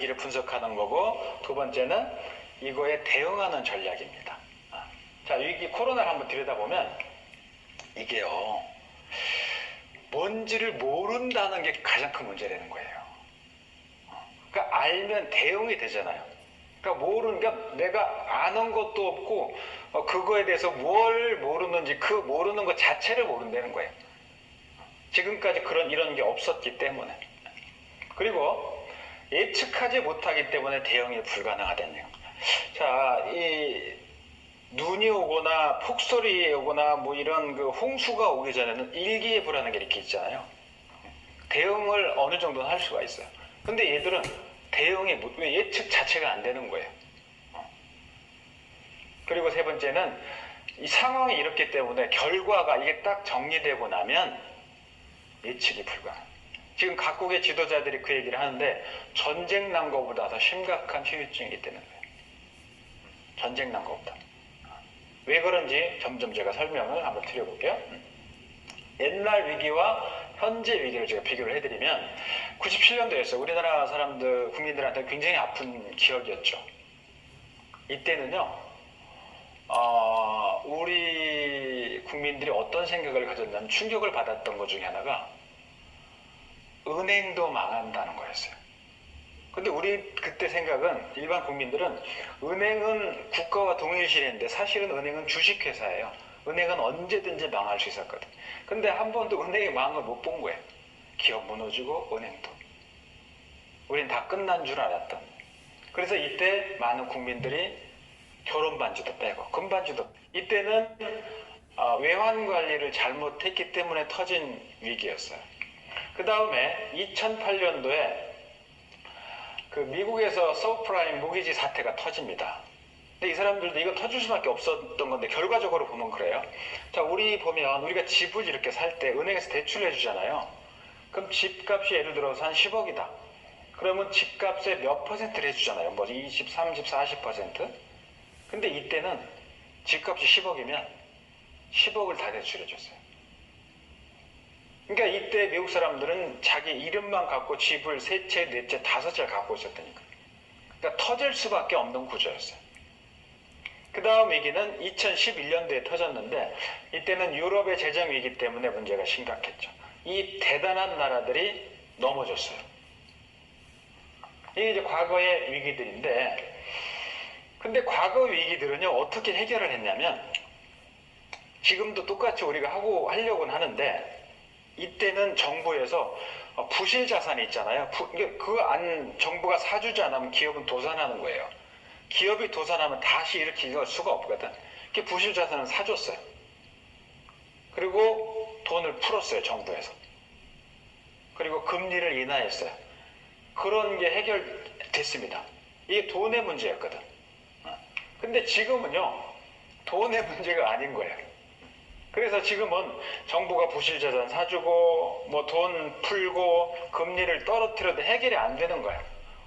위기를 분석하는 거고, 두 번째는 이거에 대응하는 전략입니다. 자, 위기 코로나를 한번 들여다보면 이게요, 뭔지를 모른다는 게 가장 큰 문제라는 거예요. 그러니까 알면 대응이 되잖아요. 그러니까 내가 아는 것도 없고 그거에 대해서 뭘 모르는지 그 모르는 것 자체를 모른다는 거예요. 지금까지 이런 게 없었기 때문에. 그리고 예측하지 못하기 때문에 대응이 불가능하다는 얘기예요. 자, 이 눈이 오거나 폭설이 오거나 뭐 이런 그 홍수가 오기 전에는 일기예보라는 게 이렇게 있잖아요. 대응을 어느 정도는 할 수가 있어요. 근데 얘들은 대응이 왜 예측 자체가 안 되는 거예요. 그리고 세 번째는 이 상황이 이렇기 때문에 결과가 이게 딱 정리되고 나면 예측이 불가능. 지금 각국의 지도자들이 그 얘기를 하는데 전쟁 난 것보다 더 심각한 후유증이 있다는 거예요. 전쟁 난 것보다. 왜 그런지 점점 제가 설명을 한번 드려볼게요. 옛날 위기와 현재 위기를 제가 비교를 해드리면 97년도였어요. 우리나라 사람들, 국민들한테 굉장히 아픈 기억이었죠. 이때는요, 우리 국민들이 어떤 생각을 가졌냐면 충격을 받았던 것 중에 하나가 은행도 망한다는 거였어요. 근데 우리 그때 생각은, 일반 국민들은 은행은 국가와 동일시했는데 사실은 은행은 주식회사예요. 은행은 언제든지 망할 수 있었거든. 근데 한 번도 은행이 망한 걸 못 본 거예요. 기업 무너지고 은행도. 우린 다 끝난 줄 알았던. 그래서 이때 많은 국민들이 결혼 반지도 빼고 금반지도, 이때는 외환 관리를 잘못했기 때문에 터진 위기였어요. 그 다음에 2008년도에 그 미국에서 서브프라임 모기지 사태가 터집니다. 근데 이 사람들도 이거 터질 수밖에 없었던 건데 결과적으로 보면 그래요. 자, 우리가 집을 이렇게 살 때 은행에서 대출을 해주잖아요. 그럼 집값이 예를 들어서 한 10억이다. 그러면 집값의 몇 퍼센트를 해주잖아요. 뭐 20, 30, 40%. 근데 이때는 집값이 10억이면 10억을 다 대출해줬어요. 그러니까 이때 미국 사람들은 자기 이름만 갖고 집을 세 채, 네 채, 다섯 채를 갖고 있었다니까. 그러니까 터질 수밖에 없는 구조였어요. 그 다음 위기는 2011년도에 터졌는데 이때는 유럽의 재정 위기 때문에 문제가 심각했죠. 이 대단한 나라들이 넘어졌어요. 이게 이제 과거의 위기들인데, 근데 과거 위기들은요 어떻게 해결을 했냐면, 지금도 똑같이 우리가 하려고는 하는데, 이때는 정부에서 부실 자산이 있잖아요. 정부가 사주지 않으면 기업은 도산하는 거예요. 기업이 도산하면 다시 일으킬 수가 없거든. 부실 자산은 사줬어요. 그리고 돈을 풀었어요, 정부에서. 그리고 금리를 인하했어요. 그런 게 해결됐습니다. 이게 돈의 문제였거든. 근데 지금은요, 돈의 문제가 아닌 거예요. 그래서 지금은 정부가 부실 자산 사주고 뭐 돈 풀고 금리를 떨어뜨려도 해결이 안 되는 거야.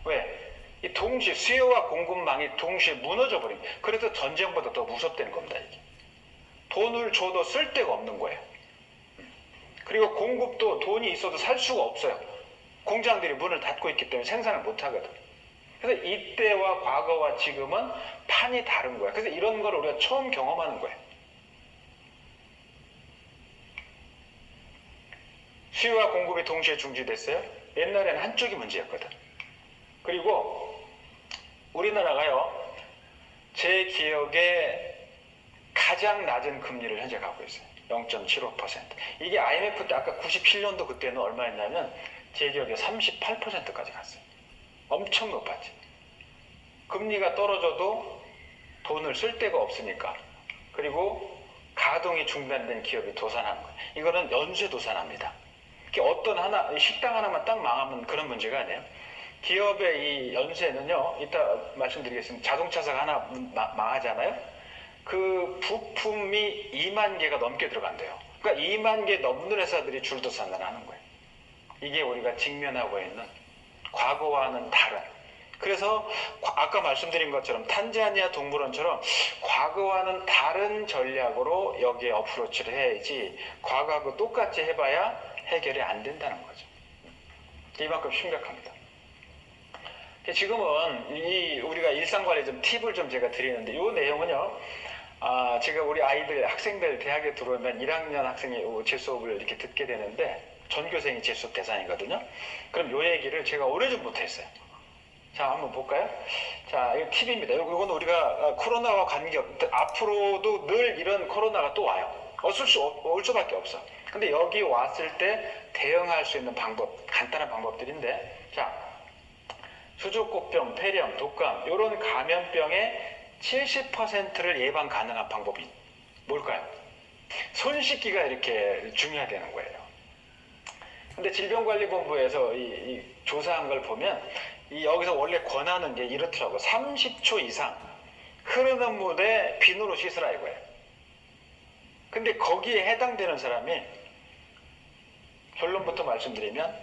왜? 이 동시에 수요와 공급망이 동시에 무너져 버린 거예요. 그래서 전쟁보다 더 무섭다는 겁니다. 이게. 돈을 줘도 쓸 데가 없는 거예요. 그리고 공급도 돈이 있어도 살 수가 없어요. 공장들이 문을 닫고 있기 때문에 생산을 못 하거든. 그래서 이때와 과거와 지금은 판이 다른 거야. 그래서 이런 걸 우리가 처음 경험하는 거예요. 수요와 공급이 동시에 중지됐어요. 옛날에는 한쪽이 문제였거든. 그리고 우리나라가요, 제 기억에 가장 낮은 금리를 현재 갖고 있어요. 0.75%. 이게 IMF 때 아까 97년도 그때는 얼마였냐면 제 기억에 38%까지 갔어요. 엄청 높았지. 금리가 떨어져도 돈을 쓸 데가 없으니까. 그리고 가동이 중단된 기업이 도산하는 거예요. 이거는 연쇄 도산합니다. 어떤 식당 하나만 딱 망하면 그런 문제가 아니에요. 기업의 이 연쇄는요, 이따 말씀드리겠습니다. 자동차사가 하나 망하잖아요. 그 부품이 2만 개가 넘게 들어간대요. 그러니까 2만 개 넘는 회사들이 줄도산을 하는 거예요. 이게 우리가 직면하고 있는 과거와는 다른. 그래서 아까 말씀드린 것처럼 탄자니아 동물원처럼 과거와는 다른 전략으로 여기에 어프로치를 해야지 과거하고 똑같이 해봐야 해결이 안 된다는 거죠. 이만큼 심각합니다. 지금은 우리가 일상관리 좀 팁을 좀 제가 드리는데, 이 내용은요, 제가 우리 아이들, 학생들 대학에 들어오면 1학년 학생이 제 수업을 이렇게 듣게 되는데, 전교생이 제 수업 대상이거든요. 그럼 이 얘기를 제가 오래전부터 했어요. 자, 한번 볼까요? 자, 이거 팁입니다. 이건 우리가 코로나와 관계없, 앞으로도 늘 이런 코로나가 또 와요. 올 수밖에 없어. 근데 여기 왔을 때 대응할 수 있는 방법, 간단한 방법들인데, 자, 수족고병, 폐렴, 독감, 이런 감염병의 70%를 예방 가능한 방법이 뭘까요? 손 씻기가 이렇게 중요하다는 거예요. 근데 질병관리본부에서 이 조사한 걸 보면 여기서 원래 권하는 게 이렇더라고. 30초 이상 흐르는 물에 비누로 씻으라 이거예요. 근데 거기에 해당되는 사람이 결론부터 말씀드리면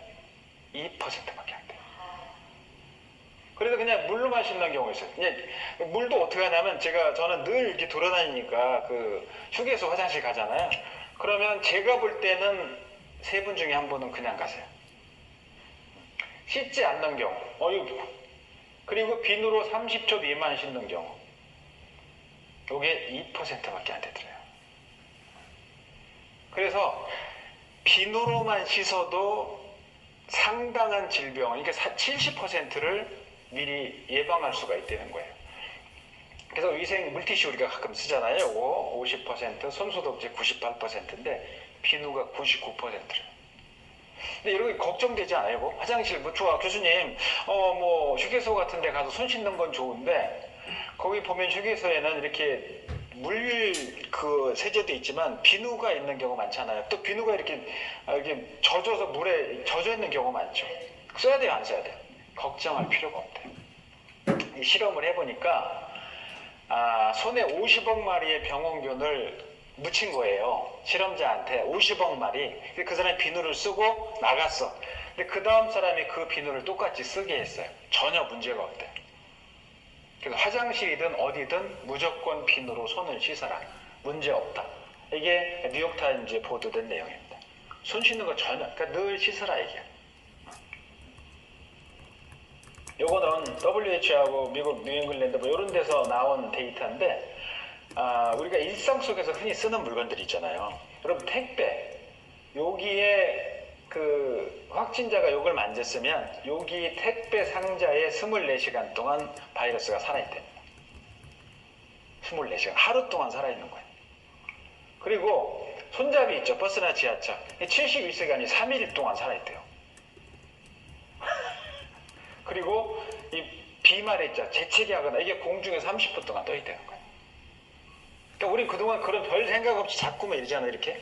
2%밖에 안 돼요. 그래서 그냥 물로만 씻는 경우가 있어요. 물도 어떻게 하냐면 저는 늘 이렇게 돌아다니니까 그 휴게소 화장실 가잖아요. 그러면 제가 볼 때는 3분 중에 1분은 그냥 가세요. 씻지 않는 경우, 그리고 비누로 30초 미만 씻는 경우, 이게 2%밖에 안 되더래요. 그래서 비누로만 씻어도 상당한 질병, 그러니까 70%를 미리 예방할 수가 있다는 거예요. 그래서 위생 물티슈 우리가 가끔 쓰잖아요. 이거 50%, 손소독제 98%인데 비누가 99%래요. 근데 이런 게 걱정되지 않아요? 화장실 좋아 교수님, 휴게소 같은 데 가서 손 씻는 건 좋은데 거기 보면 휴게소에는 이렇게 물 세제도 있지만 비누가 있는 경우 많잖아요. 또 비누가 이렇게 젖어서 물에 젖어 있는 경우 많죠. 써야 돼요, 안 써야 돼요? 걱정할 필요가 없대요. 이 실험을 해보니까 손에 50억 마리의 병원균을 묻힌 거예요. 실험자한테 50억 마리. 그 사람이 비누를 쓰고 나갔어. 근데 그 다음 사람이 그 비누를 똑같이 쓰게 했어요. 전혀 문제가 없대요. 그래서 화장실이든 어디든 무조건 비누로 손을 씻어라. 문제 없다. 이게 뉴욕타임즈에 보도된 내용입니다. 손 씻는 거 전혀, 그러니까 늘 씻어라 이게. 요거는 WHO하고 미국 뉴잉글랜드 이런 데서 나온 데이터인데, 우리가 일상 속에서 흔히 쓰는 물건들 있잖아요. 여러분, 택배. 여기에 확진자가 요걸 만졌으면 여기 택배 상자에 24시간 동안 바이러스가 살아있답니다. 24시간. 하루 동안 살아있는 거예요. 그리고 손잡이 있죠. 버스나 지하철. 72시간이 3일 동안 살아있대요. 그리고 이 비말 있죠. 재채기 하거나 이게 공중에 30분 동안 떠있다는 거예요. 그러니까 우리 그동안 그런 별 생각 없이 자꾸만 이러잖아요. 이렇게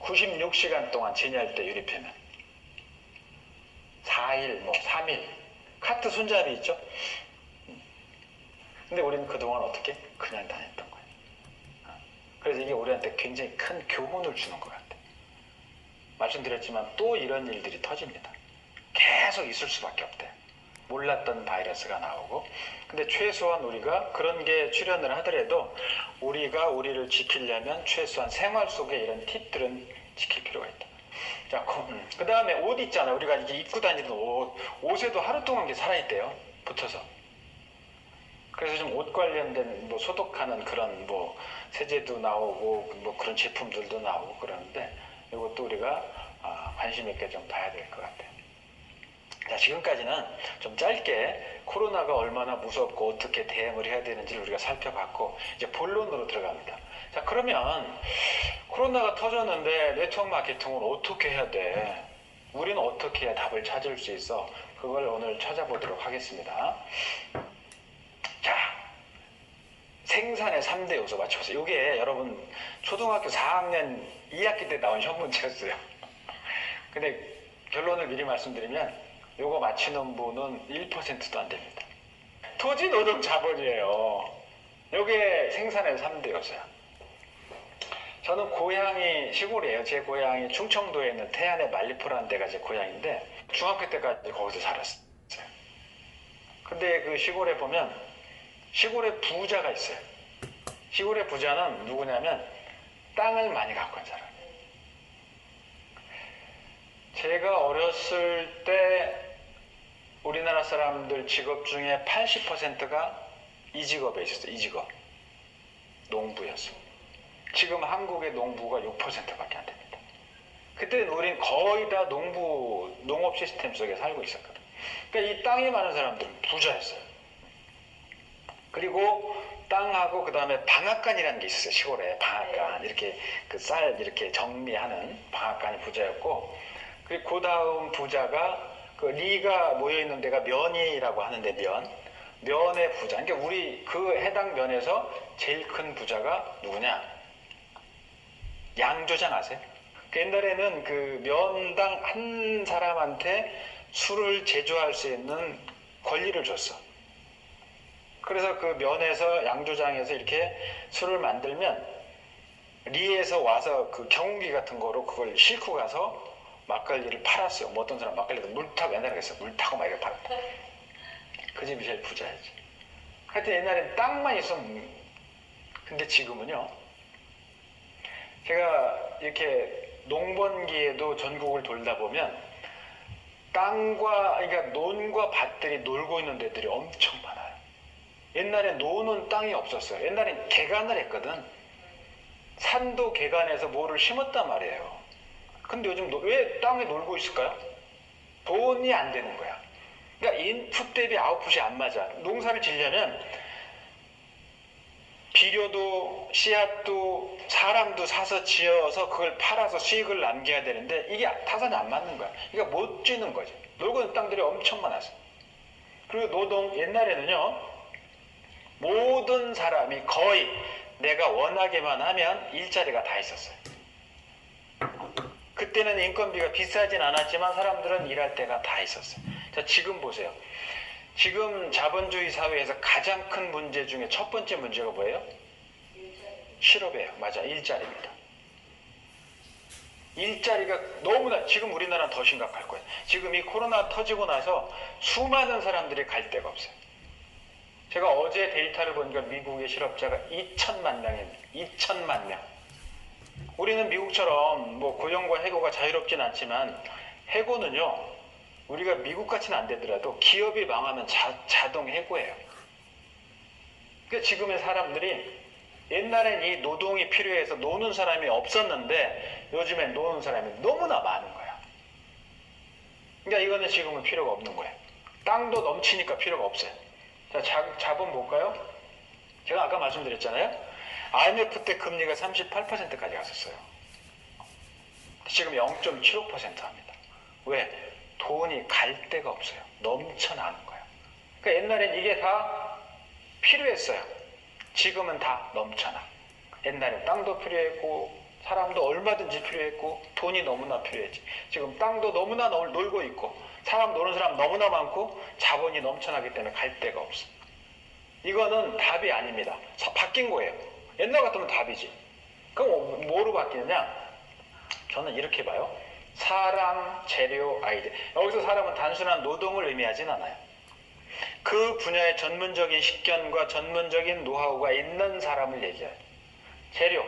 96시간 동안 지낼 때 유리폐면 4일, 3일 카트 손잡이 있죠. 근데 우리는 그동안 어떻게? 그냥 다녔던 거예요. 그래서 이게 우리한테 굉장히 큰 교훈을 주는 것 같아요. 말씀드렸지만 또 이런 일들이 터집니다. 계속 있을 수밖에 없대요. 몰랐던 바이러스가 나오고. 근데 최소한 우리가 그런 게 출현을 하더라도 우리가 우리를 지키려면 최소한 생활 속에 이런 팁들은 지킬 필요가 있다. 자, 그 다음에 옷 있잖아요. 우리가 이게 입고 다니는 옷에도 하루 동안 게 살아있대요. 붙어서. 그래서 좀 옷 관련된 소독하는 그런 세제도 나오고 그런 제품들도 나오고 그러는데 이것도 우리가 관심 있게 좀 봐야 될 것 같아요. 자, 지금까지는 좀 짧게 코로나가 얼마나 무섭고 어떻게 대응을 해야 되는지를 우리가 살펴봤고 이제 본론으로 들어갑니다. 자, 그러면 코로나가 터졌는데 네트워크 마케팅을 어떻게 해야 돼? 우리는 어떻게 해야 답을 찾을 수 있어? 그걸 오늘 찾아보도록 하겠습니다. 자, 생산의 3대 요소 맞춰보세요. 이게 여러분 초등학교 4학년 2학기 때 나온 시험 문제였어요. 근데 결론을 미리 말씀드리면 요거 맞히는 분은 1%도 안 됩니다. 토지 노동 자본이에요. 요게 생산의 3대 요소야. 저는 고향이 시골이에요. 제 고향이 충청도에 있는 태안의 말리포라는 데가 제 고향인데 중학교 때까지 거기서 살았어요. 근데 그 시골에 보면 시골에 부자가 있어요. 시골의 부자는 누구냐면 땅을 많이 갖고 있는 사람. 제가 어렸을 때 우리나라 사람들 직업 중에 80%가 이 직업에 있었어요. 이 직업. 농부였어요. 지금 한국의 농부가 6%밖에 안 됩니다. 그때는 우린 거의 다 농업 시스템 속에 살고 있었거든. 그러니까 이 땅이 많은 사람들은 부자였어요. 그리고 땅하고 그 다음에 방앗간이라는 게 있었어요. 시골에 방앗간 이렇게 그 쌀 이렇게 정리하는 방앗간이 부자였고, 그리고 그 다음 부자가 그 리가 모여 있는 데가 면이라고 하는데 면의 부자. 그러니까 우리 그 해당 면에서 제일 큰 부자가 누구냐? 양조장 아세요? 그 옛날에는 그 면당 한 사람한테 술을 제조할 수 있는 권리를 줬어. 그래서 그 면에서 양조장에서 이렇게 술을 만들면 리에서 와서 그 경운기 같은 거로 그걸 싣고 가서 막걸리를 팔았어요. 뭐 어떤 사람 막걸리도 물 타고, 옛날에 그랬어. 물 타고 막 이렇게 팔았다. 그 집이 제일 부자였지. 하여튼 옛날엔 땅만 있으면. 근데 지금은요, 제가 이렇게 농번기에도 전국을 돌다 보면 그러니까 논과 밭들이 놀고 있는 데들이 엄청 많아요. 옛날에 노는 땅이 없었어요. 옛날엔 개간을 했거든. 산도 개간해서 뭐를 심었단 말이에요. 근데 요즘 왜 땅에 놀고 있을까요? 돈이 안 되는 거야. 그러니까 인풋 대비 아웃풋이 안 맞아. 농사를 지려면 비료도 씨앗도 사람도 사서 지어서 그걸 팔아서 수익을 남겨야 되는데 이게 타산이 안 맞는 거야. 그러니까 못 쥐는 거지. 놀고 있는 땅들이 엄청 많았어. 그리고 노동, 옛날에는요, 모든 사람이 거의 내가 원하기만 하면 일자리가 다 있었어요. 그때는 인건비가 비싸진 않았지만 사람들은 일할 때가 다 있었어요. 자, 지금 보세요. 지금 자본주의 사회에서 가장 큰 문제 중에 첫 번째 문제가 뭐예요? 실업이에요. 맞아, 일자리입니다. 일자리가 너무나, 지금 우리나라는 더 심각할 거예요. 지금 이 코로나 터지고 나서 수많은 사람들이 갈 데가 없어요. 제가 어제 데이터를 보니까 미국의 실업자가 2천만 명입니다. 2천만 명. 우리는 미국처럼 뭐 고용과 해고가 자유롭진 않지만, 해고는요, 우리가 미국같이는 안 되더라도 기업이 망하면 자동 해고예요. 그러니까 지금의 사람들이, 옛날엔 이 노동이 필요해서 노는 사람이 없었는데 요즘엔 노는 사람이 너무나 많은 거야. 그러니까 이거는 지금은 필요가 없는 거예요. 땅도 넘치니까 필요가 없어요. 자, 자본 볼까요? 제가 아까 말씀드렸잖아요. IMF 때 금리가 38%까지 갔었어요. 지금 0.75% 합니다. 왜? 돈이 갈 데가 없어요. 넘쳐나는 거예요. 그러니까 옛날엔 이게 다 필요했어요. 지금은 다 넘쳐나. 옛날엔 땅도 필요했고 사람도 얼마든지 필요했고 돈이 너무나 필요했지. 지금 땅도 너무나 놀고 있고 사람 노는 사람 너무나 많고 자본이 넘쳐나기 때문에 갈 데가 없어. 이거는 답이 아닙니다. 바뀐 거예요. 옛날 같으면 답이지. 그럼 뭐로 바뀌느냐? 저는 이렇게 봐요. 사람, 재료, 아이디어. 여기서 사람은 단순한 노동을 의미하진 않아요. 그 분야의 전문적인 식견과 전문적인 노하우가 있는 사람을 얘기해요. 재료.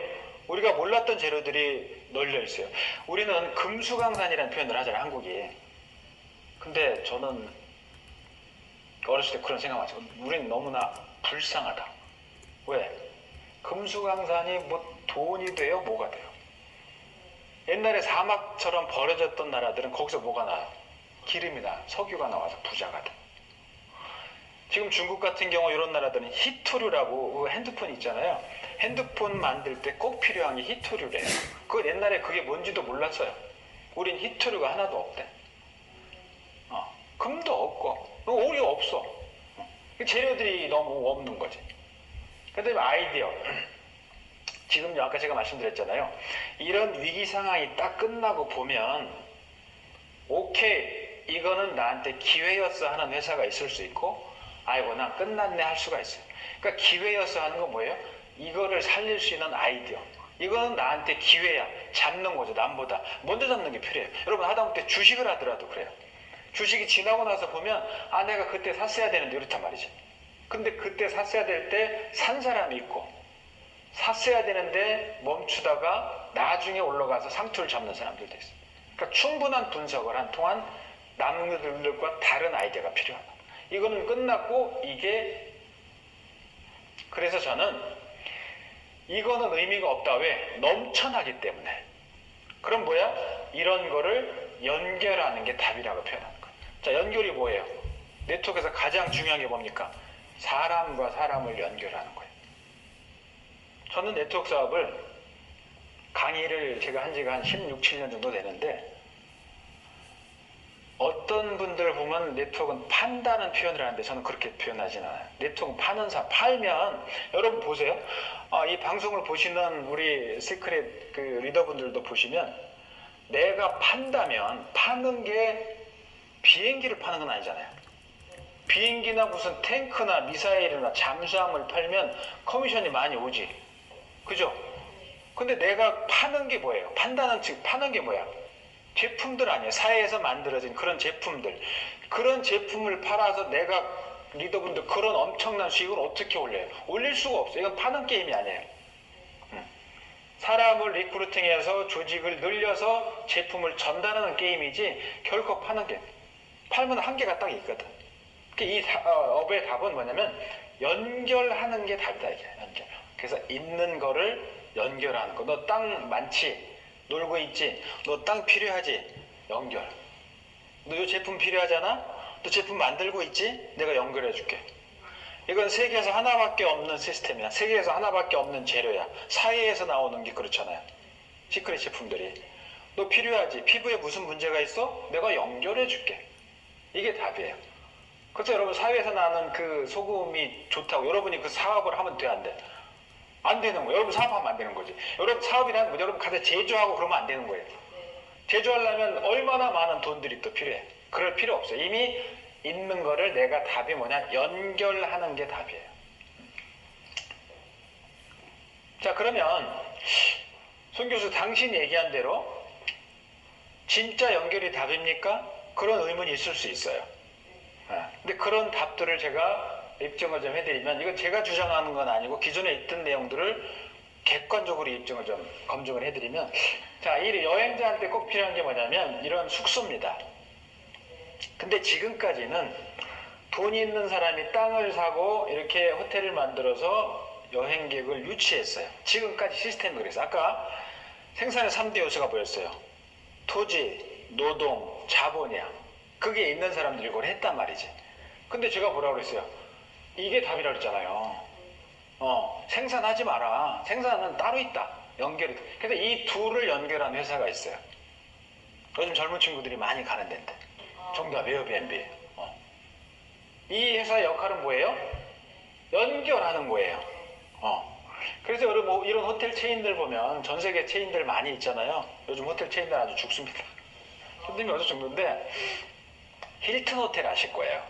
우리가 몰랐던 재료들이 널려 있어요. 우리는 금수강산이라는 표현을 하잖아요, 한국이. 근데 저는 어렸을 때 그런 생각을 하죠. 우리는 너무나 불쌍하다. 왜? 금수강산이 뭐 돈이 돼요? 뭐가 돼요? 옛날에 사막처럼 버려졌던 나라들은 거기서 뭐가 나요? 기름이 나, 석유가 나와서 부자가 돼. 지금 중국 같은 경우 이런 나라들은 히토류라고 핸드폰 있잖아요. 핸드폰 만들 때 꼭 필요한 게 히토류래요. 그 옛날에 그게 뭔지도 몰랐어요. 우린 히토류가 하나도 없대. 금도 없고 오리가 없어. 재료들이 너무 없는 거지. 그다음에 아이디어. 지금 아까 제가 말씀드렸잖아요. 이런 위기 상황이 딱 끝나고 보면 오케이, 이거는 나한테 기회였어 하는 회사가 있을 수 있고, 아이고 난 끝났네 할 수가 있어요. 그러니까 기회였어 하는 건 뭐예요? 이거를 살릴 수 있는 아이디어. 이거는 나한테 기회야. 잡는 거죠. 남보다 먼저 잡는 게 필요해요. 여러분 하다못해 주식을 하더라도 그래요. 주식이 지나고 나서 보면 내가 그때 샀어야 되는데 이렇단 말이지. 근데 그때 샀어야 될 때 산 사람이 있고, 샀어야 되는데 멈추다가 나중에 올라가서 상투를 잡는 사람들도 있어요. 그러니까 충분한 분석을 한 통한 남들과 다른 아이디어가 필요하다. 이거는 끝났고 이게 그래서 저는 이거는 의미가 없다. 왜? 넘쳐나기 때문에. 그럼 뭐야? 이런 거를 연결하는 게 답이라고 표현하는 거예요. 자, 연결이 뭐예요? 네트워크에서 가장 중요한 게 뭡니까? 사람과 사람을 연결하는 거예요. 저는 네트워크 사업을 강의를 제가 한 지가 한 16, 17년 정도 되는데 어떤 분들 보면 네트워크는 판다는 표현을 하는데 저는 그렇게 표현하지는 않아요. 네트워크는 파는 사람. 팔면 여러분 보세요. 이 방송을 보시는 우리 시크릿 그 리더분들도 보시면 내가 판다면 파는 게 비행기를 파는 건 아니잖아요. 비행기나 무슨 탱크나 미사일이나 잠수함을 팔면 커미션이 많이 오지. 그죠? 근데 내가 파는 게 뭐예요? 판다는 즉 파는 게 뭐야? 제품들 아니에요. 사회에서 만들어진 그런 제품들. 그런 제품을 팔아서 내가 리더분들 그런 엄청난 수익을 어떻게 올려요? 올릴 수가 없어요. 이건 파는 게임이 아니에요. 사람을 리크루팅해서 조직을 늘려서 제품을 전달하는 게임이지 결코 파는 게임. 팔면 한계가 딱 있거든. 이 업의 답은 뭐냐면 연결하는 게 답이다 이게. 연결. 그래서 있는 거를 연결하는 거. 너 땅 많지? 놀고 있지? 너 땅 필요하지? 연결. 너 이 제품 필요하잖아? 너 제품 만들고 있지? 내가 연결해 줄게. 이건 세계에서 하나밖에 없는 시스템이야. 세계에서 하나밖에 없는 재료야. 사회에서 나오는 게 그렇잖아요. 시크릿 제품들이. 너 필요하지? 피부에 무슨 문제가 있어? 내가 연결해 줄게. 이게 답이에요. 그래서 여러분 사회에서 나는 그 소금이 좋다고 여러분이 그 사업을 하면 돼, 안 돼? 안 되는 거예요. 여러분 사업하면 안 되는 거지. 여러분 사업이란 뭐 여러분 가서 제조하고 그러면 안 되는 거예요. 제조하려면 얼마나 많은 돈들이 또 필요해. 그럴 필요 없어요. 이미 있는 거를 내가 답이 뭐냐? 연결하는 게 답이에요. 자, 그러면 손 교수 당신 얘기한 대로 진짜 연결이 답입니까? 그런 의문이 있을 수 있어요. 근데 그런 답들을 제가 입증을 좀 해드리면 이건 제가 주장하는 건 아니고 기존에 있던 내용들을 객관적으로 입증을 좀 검증을 해드리면 자, 이 여행자한테 꼭 필요한 게 뭐냐면 이런 숙소입니다. 근데 지금까지는 돈이 있는 사람이 땅을 사고 이렇게 호텔을 만들어서 여행객을 유치했어요. 지금까지 시스템이 그래서 아까 생산의 3대 요소가 뭐였어요? 토지, 노동, 자본이야. 그게 있는 사람들이 이걸 했단 말이지. 근데 제가 뭐라고 그랬어요? 이게 답이라고 그랬잖아요. 생산하지 마라. 생산은 따로 있다. 연결이. 그래서 이 둘을 연결한 회사가 있어요. 요즘 젊은 친구들이 많이 가는 데인데. 정답 에어비앤비. 이 회사의 역할은 뭐예요? 연결하는 거예요. 그래서 여러분 뭐 이런 호텔 체인들 보면 전 세계 체인들 많이 있잖아요. 요즘 호텔 체인들 아주 죽습니다. 손님이 어느 정도인데 힐튼 호텔 아실 거예요.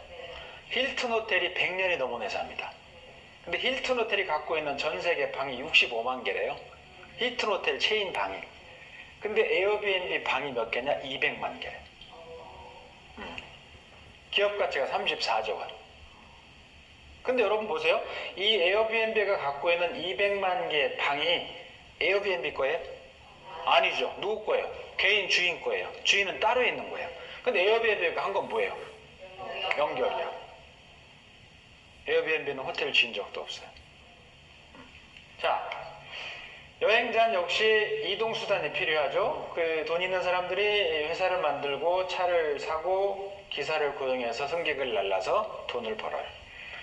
힐튼 호텔이 100년이 넘은 회사입니다. 근데 힐튼 호텔이 갖고 있는 전 세계 방이 65만 개래요. 힐튼 호텔 체인 방이. 근데 에어비앤비 방이 몇 개냐? 200만 개. 기업 가치가 34조 원. 근데 여러분 보세요. 이 에어비앤비가 갖고 있는 200만 개 방이 에어비앤비 거예요? 아니죠. 누구 거예요? 개인 주인 거예요. 주인은 따로 있는 거예요. 근데 에어비앤비가 한 건 뭐예요? 연결이야. 에어비앤비는 호텔을 지은 적도 없어요. 자, 여행자는 역시 이동수단이 필요하죠. 그 돈 있는 사람들이 회사를 만들고 차를 사고 기사를 고용해서 승객을 날라서 돈을 벌어요.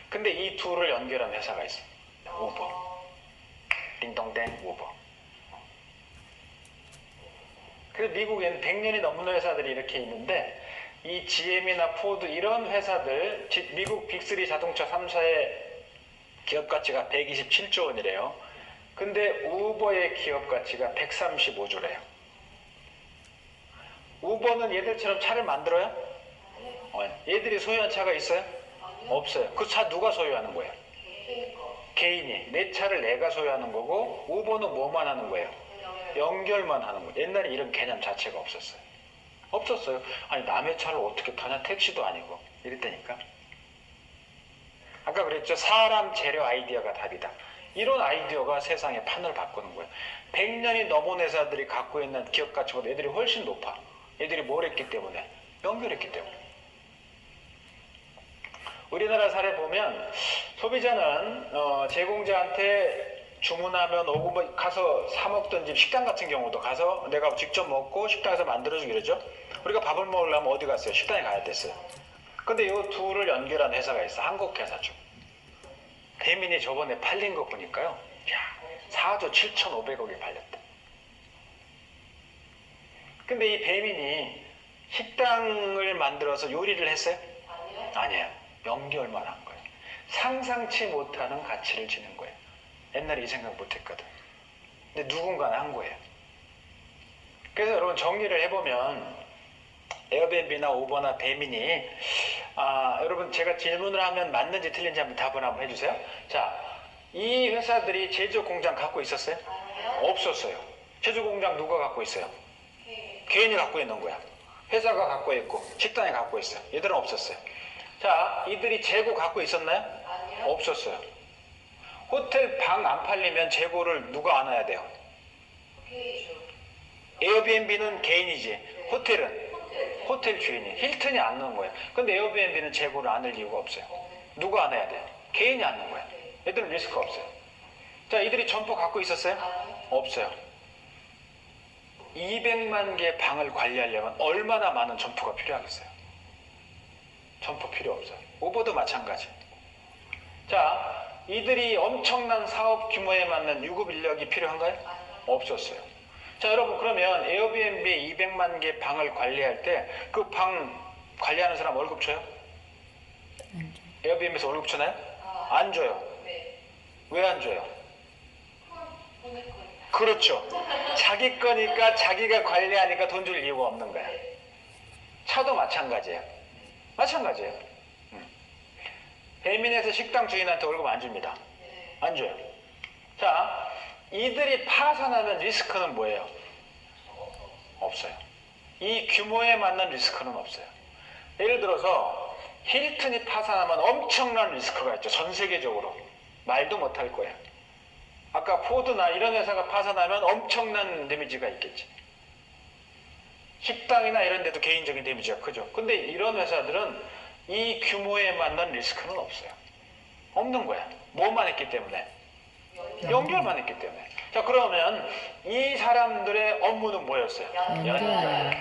근데 이 둘을 연결한 회사가 있어요. 우버. 딩동댕 우버. 그래서 미국에는 100년이 넘는 회사들이 이렇게 있는데 이 GM이나 포드 이런 회사들, 미국 빅3 자동차 3사의 기업 가치가 127조 원이래요. 근데 우버의 기업 가치가 135조래요. 우버는 얘들처럼 차를 만들어요? 얘들이 소유한 차가 있어요? 없어요. 그 차 누가 소유하는 거예요? 개인이. 내 차를 내가 소유하는 거고 우버는 뭐만 하는 거예요? 연결만 하는 거예요. 옛날에 이런 개념 자체가 없었어요. 없었어요. 아니 남의 차를 어떻게 타냐? 택시도 아니고 이랬다니까. 아까 그랬죠. 사람 재료 아이디어가 답이다. 이런 아이디어가 세상의 판을 바꾸는 거예요. 100년이 넘은 회사들이 갖고 있는 기업 가치보다 애들이 훨씬 높아. 얘들이 뭘 했기 때문에? 연결했기 때문에. 우리나라 사례 보면 소비자는 제공자한테 주문하면 오고 뭐 가서 사 먹든지 식당 같은 경우도 가서 내가 직접 먹고 식당에서 만들어주기 그러죠. 우리가 밥을 먹으려면 어디 갔어요? 식당에 가야 됐어요. 근데 이 둘을 연결한 회사가 있어. 한국 회사죠. 배민이 저번에 팔린 거 보니까요. 야, 4조 7,500억이 팔렸다. 근데 이 배민이 식당을 만들어서 요리를 했어요? 아니에요. 연결만 한 거예요. 상상치 못하는 가치를 지닌 거예요. 옛날에 이 생각 못했거든. 근데 누군가는 한 거예요. 그래서 여러분 정리를 해보면 에어비앤비나 우버나 배민이 여러분 제가 질문을 하면 맞는지 틀린지 한번 답을 한번 해주세요. 자, 이 회사들이 제조 공장 갖고 있었어요? 없었어요. 제조 공장 누가 갖고 있어요? 개인이 갖고 있는 거야. 회사가 갖고 있고 식당이 갖고 있어요. 얘들은 없었어요. 자, 이들이 재고 갖고 있었나요? 없었어요. 호텔 방 안 팔리면 재고를 누가 안아야 돼요? 에어비앤비는 개인이지. 호텔은? 호텔 주인이. 힐튼이 안는 거예요. 근데 에어비앤비는 재고를 안을 이유가 없어요. 누가 안아야 돼요? 개인이 안는 거예요. 얘들은 리스크 없어요. 자, 이들이 점포 갖고 있었어요? 없어요. 200만 개 방을 관리하려면 얼마나 많은 점포가 필요하겠어요? 점포 필요 없어요. 우버도 마찬가지. 자, 이들이 엄청난 사업 규모에 맞는 유급 인력이 필요한가요? 없었어요. 자, 여러분 그러면 에어비앤비 200만 개 방을 관리할 때 그 방 관리하는 사람 월급 줘요? 에어비앤비에서 월급 주나요? 안 줘요. 왜 안 줘요? 그렇죠. 자기 거니까 자기가 관리하니까 돈 줄 이유가 없는 거야. 차도 마찬가지예요. 마찬가지예요. 배민에서 식당 주인한테 월급 안 줍니다. 안 줘요. 자, 이들이 파산하면 리스크는 뭐예요? 없어요. 이 규모에 맞는 리스크는 없어요. 예를 들어서 힐튼이 파산하면 엄청난 리스크가 있죠. 전 세계적으로. 말도 못할 거예요. 아까 포드나 이런 회사가 파산하면 엄청난 데미지가 있겠지. 식당이나 이런 데도 개인적인 데미지가 크죠. 근데 이런 회사들은 이 규모에 맞는 리스크는 없어요. 없는 거야. 뭐만 했기 때문에? 연결만 했기 때문에. 자, 그러면 이 사람들의 업무는 뭐였어요? 연결이야.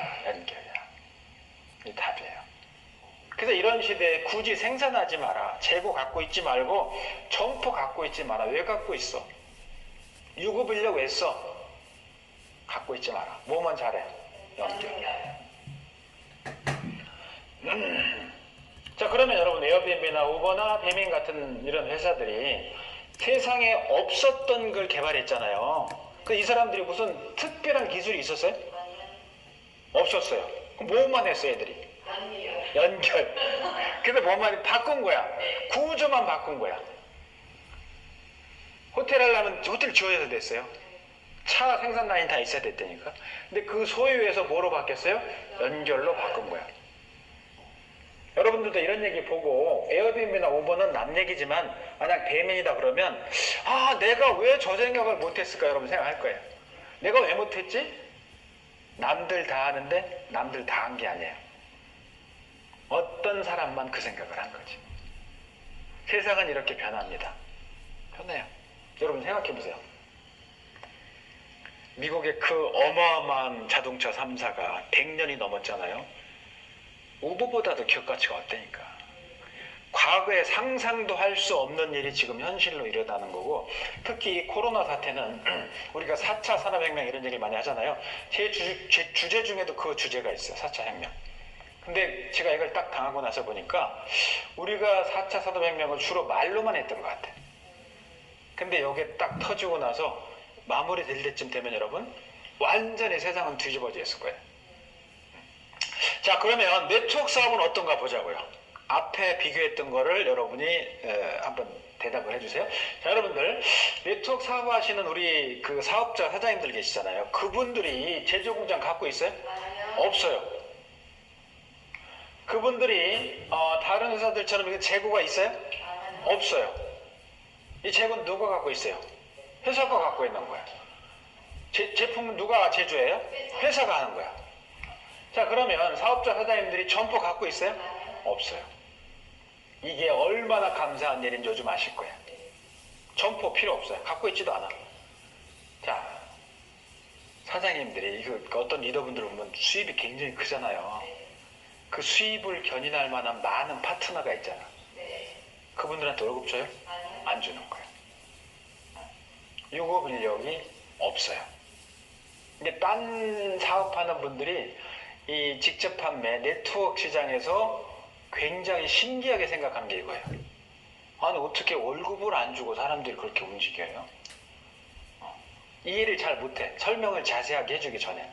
이 답이에요. 그래서 이런 시대에 굳이 생산하지 마라. 재고 갖고 있지 말고 점포 갖고 있지 마라. 왜 갖고 있어? 유급 인력 왜 써? 갖고 있지 마라. 뭐만 잘해? 연결. 자, 그러면 여러분 에어비앤비나 우버나 배민 같은 이런 회사들이 세상에 없었던 걸 개발했잖아요. 이 사람들이 무슨 특별한 기술이 있었어요? 없었어요. 그럼 뭐만 했어요, 애들이? 연결. 그래서 뭐만 바꾼 거야. 구조만 바꾼 거야. 호텔 하려면 호텔 지어야 됐어요. 차 생산 라인 다 있어야 됐다니까. 근데 그 소유에서 뭐로 바뀌었어요? 연결로 바꾼 거야. 여러분들도 이런 얘기 보고 에어비앤비나 우버는 남 얘기지만 만약 배민이다 그러면 내가 왜 저 생각을 못했을까 여러분 생각할 거예요. 내가 왜 못했지? 남들 다 하는데 남들 다 한 게 아니에요. 어떤 사람만 그 생각을 한 거지. 세상은 이렇게 변합니다. 변해요. 여러분 생각해 보세요. 미국의 그 어마어마한 자동차 3사가 100년이 넘었잖아요. 우버보다도 기업 가치가 어때니까. 과거에 상상도 할 수 없는 일이 지금 현실로 일어나는 거고, 특히 이 코로나 사태는 우리가 4차 산업혁명 이런 얘기를 많이 하잖아요. 제 주제 중에도 그 주제가 있어요. 4차 혁명. 근데 제가 이걸 딱 당하고 나서 보니까 우리가 4차 산업혁명을 주로 말로만 했던 것 같아요. 근데 이게 딱 터지고 나서 마무리 될 때쯤 되면 여러분 완전히 세상은 뒤집어져 있을 거예요. 자, 그러면 네트워크 사업은 어떤가 보자고요. 앞에 비교했던 거를 여러분이 한번 대답을 해주세요. 자, 여러분들 네트워크 사업 하시는 우리 그 사업자 사장님들 계시잖아요. 그분들이 제조공장 갖고 있어요? 없어요. 그분들이 다른 회사들처럼 재고가 있어요? 없어요. 이 재고는 누가 갖고 있어요? 회사가 갖고 있는 거야. 제품은 누가 제조해요? 회사가 하는 거야. 자, 그러면 사업자 사장님들이 점포 갖고 있어요? 없어요. 이게 얼마나 감사한 일인지 요즘 아실 거예요. 점포 필요 없어요. 갖고 있지도 않아. 자, 사장님들이 어떤 리더분들 보면 수입이 굉장히 크잖아요. 그 수입을 견인할 만한 많은 파트너가 있잖아. 그분들한테 월급 줘요? 안 주는 거예요. 유급 인력이 없어요. 근데 딴 사업하는 분들이 이 직접 판매 네트워크 시장에서 굉장히 신기하게 생각하는 게 이거예요. 아니 어떻게 월급을 안 주고 사람들이 그렇게 움직여요? 이해를 잘 못해. 설명을 자세하게 해주기 전에.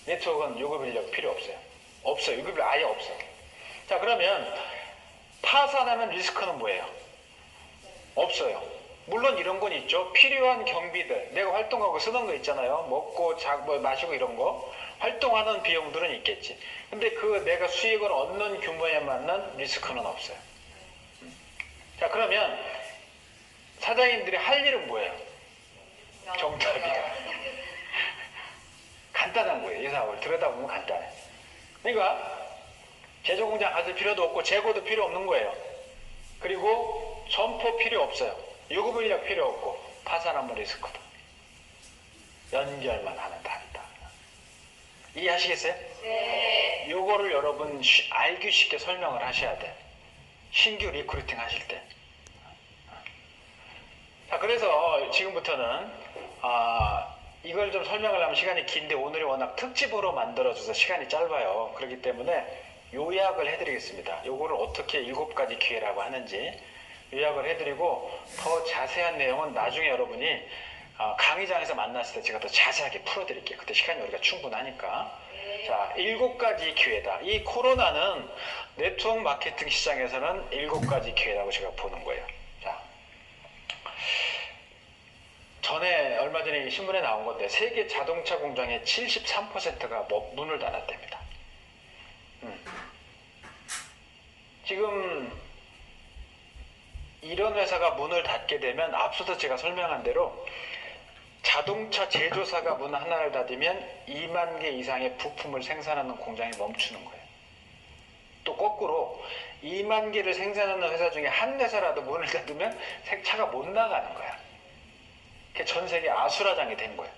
네트워크는 유급 인력 필요 없어요. 없어요. 유급 인력 아예 없어요. 자, 그러면 파산하면 리스크는 뭐예요? 없어요. 물론 이런 건 있죠. 필요한 경비들, 내가 활동하고 쓰는 거 있잖아요. 먹고 자고 마시고 이런 거 활동하는 비용들은 있겠지. 근데 그 내가 수익을 얻는 규모에 맞는 리스크는 없어요. 자, 그러면 사장님들이 할 일은 뭐예요? 정답이야. 간단한 거예요. 이 사업을 들여다보면 간단해. 그러니까 제조공장 가질 필요도 없고 재고도 필요 없는 거예요. 그리고 점포 필요 없어요. 유급 인력 필요 없고 파산하면 리스크다. 연결만 하면 답이다. 이해하시겠어요? 네. 요거를 여러분 알기 쉽게 설명을 하셔야 돼. 신규 리크루팅 하실 때. 자, 그래서 지금부터는 이걸 좀 설명을 하면 시간이 긴데 오늘이 워낙 특집으로 만들어줘서 시간이 짧아요. 그렇기 때문에 요약을 해드리겠습니다. 요거를 어떻게 7가지 기회라고 하는지 요약을 해드리고 더 자세한 내용은 나중에 여러분이 강의장에서 만났을 때 제가 더 자세하게 풀어드릴게요. 그때 시간이 우리가 충분하니까. 자, 7가지 기회다. 이 코로나는 네트워크 마케팅 시장에서는 7가지 기회라고 제가 보는 거예요. 자, 전에 얼마 전에 신문에 나온 건데 세계 자동차 공장의 73%가 문을 닫았답니다. 지금 이런 회사가 문을 닫게 되면 앞서서 제가 설명한 대로 자동차 제조사가 문 하나를 닫으면 2만 개 이상의 부품을 생산하는 공장이 멈추는 거예요. 또 거꾸로 2만 개를 생산하는 회사 중에 한 회사라도 문을 닫으면 차가 못 나가는 거야. 그게 전 세계 아수라장이 된 거예요.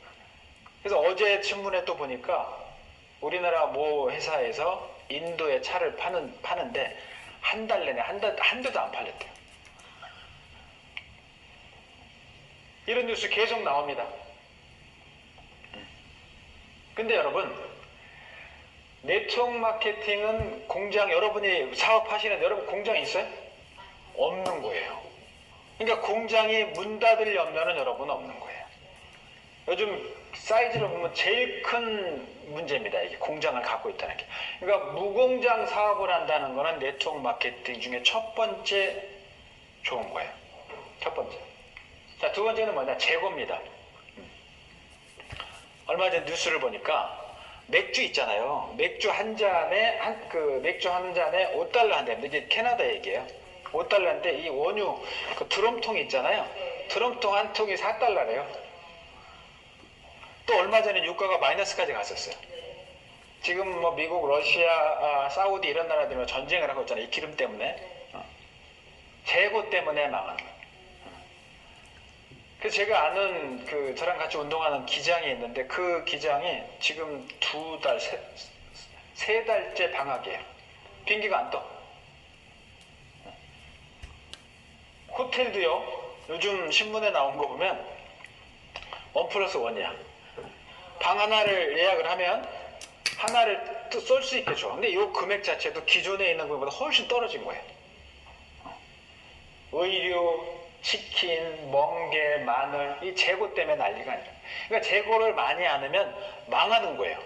그래서 어제 신문에 또 보니까 우리나라 모 회사에서 인도에 차를 파는데 한 달 내내 한 대도 안 팔렸대요. 이런 뉴스 계속 나옵니다. 근데 여러분, 네트워크 마케팅은 공장, 여러분이 사업하시는데 여러분 공장 있어요? 없는 거예요. 그러니까 공장이 문 닫을 염려는 여러분 없는 거예요. 요즘 사이즈를 보면 제일 큰 문제입니다. 이게 공장을 갖고 있다는 게. 그러니까 무공장 사업을 한다는 거는 네트워크 마케팅 중에 첫 번째 좋은 거예요. 첫 번째. 자, 두 번째는 뭐냐? 재고입니다. 얼마 전에 뉴스를 보니까 맥주 있잖아요. 맥주 한 잔에 맥주 한 잔에 $5 한답니다. 이게 캐나다 얘기예요. $5인데 이 원유 그 드럼통 있잖아요. 드럼통 한 통이 $4래요. 또 얼마 전에 유가가 마이너스까지 갔었어요. 지금 뭐 미국, 러시아, 사우디 이런 나라들은 전쟁을 하고 있잖아요. 이 기름 때문에. 재고 때문에 망한 거예요. 그래서 제가 아는 저랑 같이 운동하는 기장이 있는데 그 기장이 지금 2달, 3달째 방학이에요. 비행기가 안 떠. 호텔도요, 요즘 신문에 나온 거 보면 1+1이야. 방 하나를 예약을 하면 하나를 또 쏠 수 있게 줘. 근데 이 금액 자체도 기존에 있는 것보다 훨씬 떨어진 거예요. 의류, 치킨, 멍게, 마늘, 이 재고 때문에 난리가 아니라. 그러니까 재고를 많이 안 하면 망하는 거예요.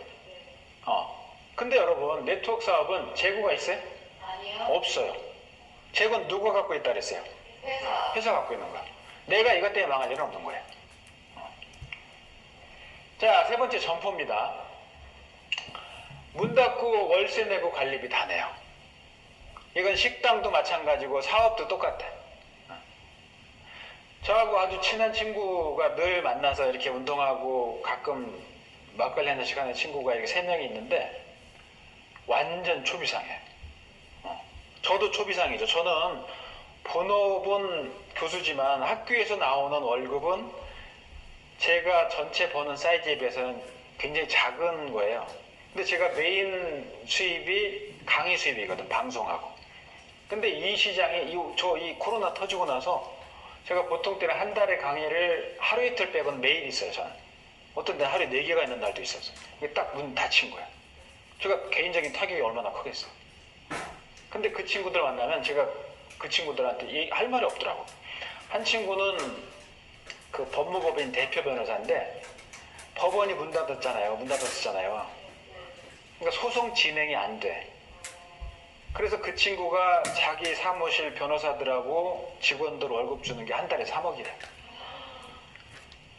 근데 여러분, 네트워크 사업은 재고가 있어요? 아니요. 없어요. 재고는 누가 갖고 있다 그랬어요? 회사. 회사 갖고 있는 거야. 내가 이것 때문에 망할 일은 없는 거예요. 자, 세 번째 점포입니다. 문 닫고 월세 내고 관리비 다 내요. 이건 식당도 마찬가지고 사업도 똑같아. 저하고 아주 친한 친구가 늘 만나서 이렇게 운동하고 가끔 막걸리 하는 시간에 친구가 이렇게 3명이 있는데 완전 초비상이에요. 저도 초비상이죠. 저는 본업은 교수지만 학교에서 나오는 월급은 제가 전체 버는 사이즈에 비해서는 굉장히 작은 거예요. 근데 제가 메인 수입이 강의 수입이거든, 방송하고. 근데 이 시장이 이 코로나 터지고 나서 제가 보통 때는 한 달에 강의를 하루 이틀 빼고는 매일 있어요. 저는 어떤 데 하루에 4개가 있는 날도 있었어요. 이게 딱 문 닫힌 거야. 제가 개인적인 타격이 얼마나 크겠어. 근데 그 친구들 만나면 제가 그 친구들한테 할 말이 없더라고. 한 친구는 그 법무법인 대표 변호사인데 법원이 문 닫았잖아요. 그러니까 소송 진행이 안 돼. 그래서 그 친구가 자기 사무실 변호사들하고 직원들 월급 주는 게 한 달에 3억이래.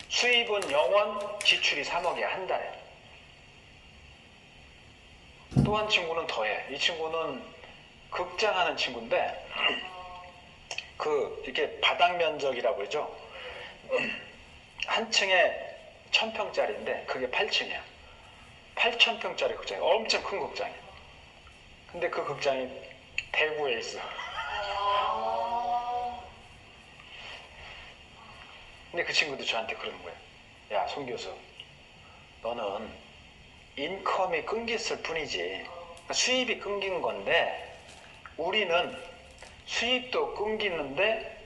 수입은 0원, 지출이 3억이야, 한 달에. 또 한 친구는 더해. 이 친구는 극장 하는 친구인데 이렇게 바닥 면적이라고 그러죠. 한 층에 1000평짜리인데 그게 8층이야. 8000평짜리 극장이 엄청 큰 극장이야. 근데 그 극장이 대구에 있어. 근데 그 친구도 저한테 그러는 거예요. 야, 송 교수, 너는 인컴이 끊겼을 뿐이지 수입이 끊긴 건데 우리는 수입도 끊기는데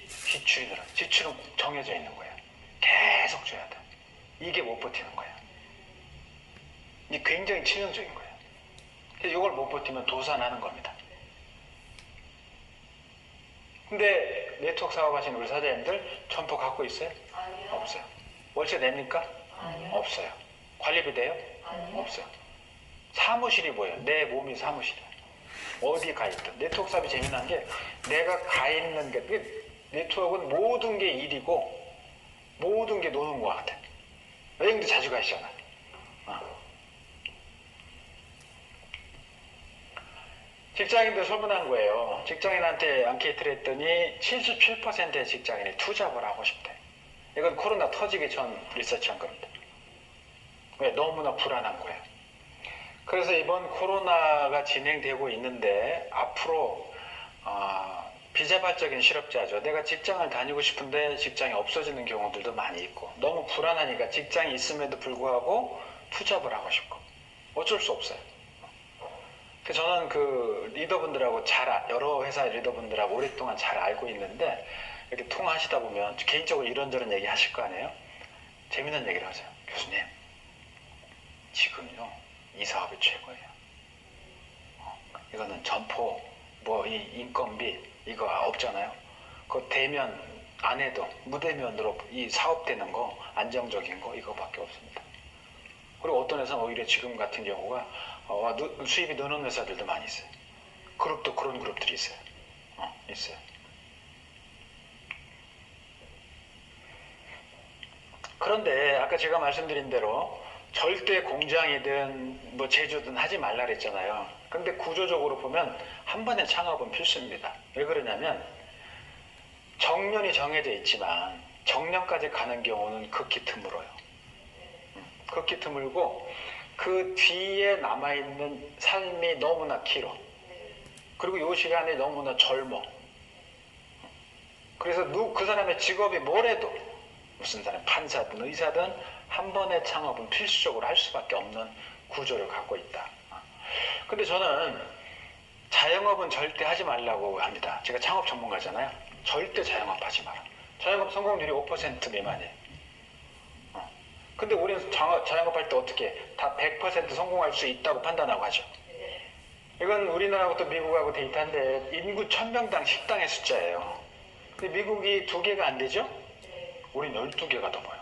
지출이 늘어. 지출은 정해져 있는 거야. 계속 줘야 돼. 이게 못 버티는 거야. 이게 굉장히 치명적인 거야. 그래서 이걸 못 버티면 도산하는 겁니다. 근데 네트워크 사업하시는 우리 사장님들 점포 갖고 있어요? 아니요. 없어요. 월세 냅니까? 아니요. 없어요. 관리비 돼요? 아니요. 없어요. 사무실이 뭐예요? 내 몸이 사무실이야. 어디 가 있든. 네트워크 사업이 재미난 게 내가 가 있는 게 네트워크는 모든 게 일이고 모든 게 노는 것 같아. 여행도 자주 가시잖아. 직장인들 소문난 거예요. 직장인한테 앙케이트를 했더니 77%의 직장인이 투잡을 하고 싶대. 이건 코로나 터지기 전 리서치한 겁니다. 왜? 너무나 불안한 거예요. 그래서 이번 코로나가 진행되고 있는데 앞으로 비자발적인 실업자죠. 내가 직장을 다니고 싶은데 직장이 없어지는 경우들도 많이 있고 너무 불안하니까 직장이 있음에도 불구하고 투잡을 하고 싶고 어쩔 수 없어요. 저는 그 리더분들하고 여러 회사 리더분들하고 오랫동안 잘 알고 있는데 이렇게 통화하시다 보면 개인적으로 이런저런 얘기 하실 거 아니에요? 재밌는 얘기를 하세요. 교수님, 지금요 이 사업이 최고예요. 이거는 점포 이 인건비 이거 없잖아요. 그 대면 안 해도 무대면으로 이 사업되는 거 안정적인 거 이거밖에 없습니다. 그리고 어떤 회사는 오히려 지금 같은 경우가 수입이 느는 회사들도 많이 있어요. 그룹도 그런 그룹들이 있어요. 있어요. 그런데 아까 제가 말씀드린 대로 절대 공장이든 제조든 하지 말라 그랬잖아요. 근데 구조적으로 보면 한 번의 창업은 필수입니다. 왜 그러냐면 정년이 정해져 있지만 정년까지 가는 경우는 극히 드물어요. 극히 드물고 그 뒤에 남아있는 삶이 너무나 길어. 그리고 이 시간이 너무나 젊어. 그래서 그 사람의 직업이 뭐래도 무슨 사람 판사든 의사든 한 번의 창업은 필수적으로 할 수밖에 없는 구조를 갖고 있다. 근데 저는 자영업은 절대 하지 말라고 합니다. 제가 창업 전문가잖아요. 절대 자영업 하지 마라. 자영업 성공률이 5% 미만이에요. 근데 우리는 자영업 할 때 어떻게 다 100% 성공할 수 있다고 판단하고 하죠. 이건 우리나라하고 또 미국하고 데이터인데 인구 1000명당 식당의 숫자예요. 근데 미국이 2개가 안 되죠? 우린 12개가 넘어요.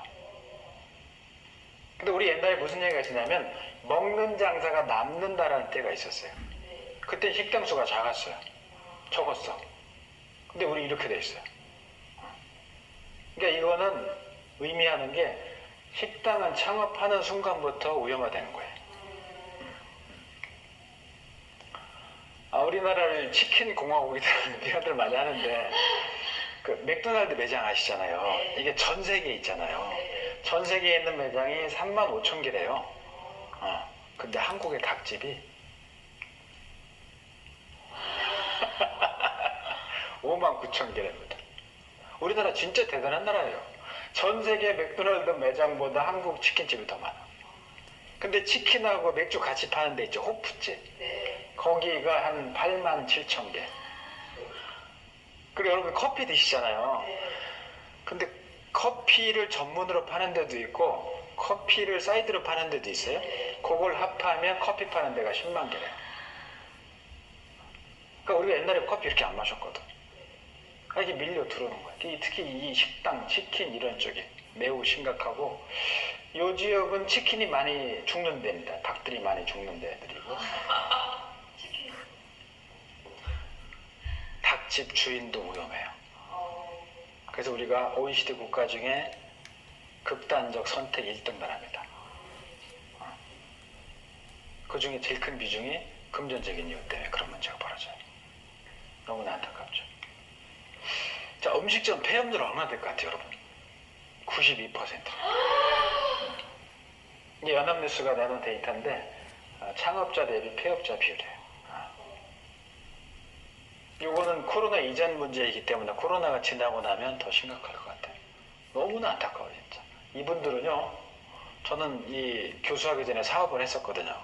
근데 우리 옛날에 무슨 얘기가 있었냐면 먹는 장사가 남는다라는 때가 있었어요. 그때 식당 수가 작았어요. 적었어. 근데 우리 이렇게 돼 있어요. 그러니까 이거는 의미하는 게 식당은 창업하는 순간부터 위험화되는 거예요. 우리나라를 치킨 공화국이라는 비하들 많이 하는데 그 맥도날드 매장 아시잖아요. 이게 전 세계에 있잖아요. 전 세계에 있는 매장이 35,000개래요. 근데 한국의 닭집이 59,000개랍니다. 우리나라 진짜 대단한 나라예요. 전 세계 맥도날드 매장보다 한국 치킨집이 더 많아. 근데 치킨하고 맥주 같이 파는 데 있죠. 호프집. 네. 거기가 한 87,000개. 그리고 여러분 커피 드시잖아요. 네. 근데 커피를 전문으로 파는 데도 있고 커피를 사이드로 파는 데도 있어요. 그걸 합하면 커피 파는 데가 10만 개래요. 그러니까 우리가 옛날에 커피 이렇게 안 마셨거든. 이게 밀려 들어오는 거야. 특히 이 식당, 치킨 이런 쪽이 매우 심각하고, 이 지역은 치킨이 많이 죽는 데입니다. 닭들이 많이 죽는 데들이고. 치킨. 닭집 주인도 위험해요. 어, 그래서 우리가 OECD 국가 중에 극단적 선택 1등만 합니다. 그 중에 제일 큰 비중이 금전적인 이유 때문에 그런 문제가 벌어져요. 너무나 안타깝죠. 자, 음식점 폐업률 얼마나 될 것 같아요, 여러분? 92%. 이게 연합뉴스가 내놓은 데이터인데 창업자 대비 폐업자 비율이에요. 이거는 코로나 이전 문제이기 때문에 코로나가 지나고 나면 더 심각할 것 같아요. 너무나 안타까워요, 진짜. 이분들은요, 저는 이 교수하기 전에 사업을 했었거든요.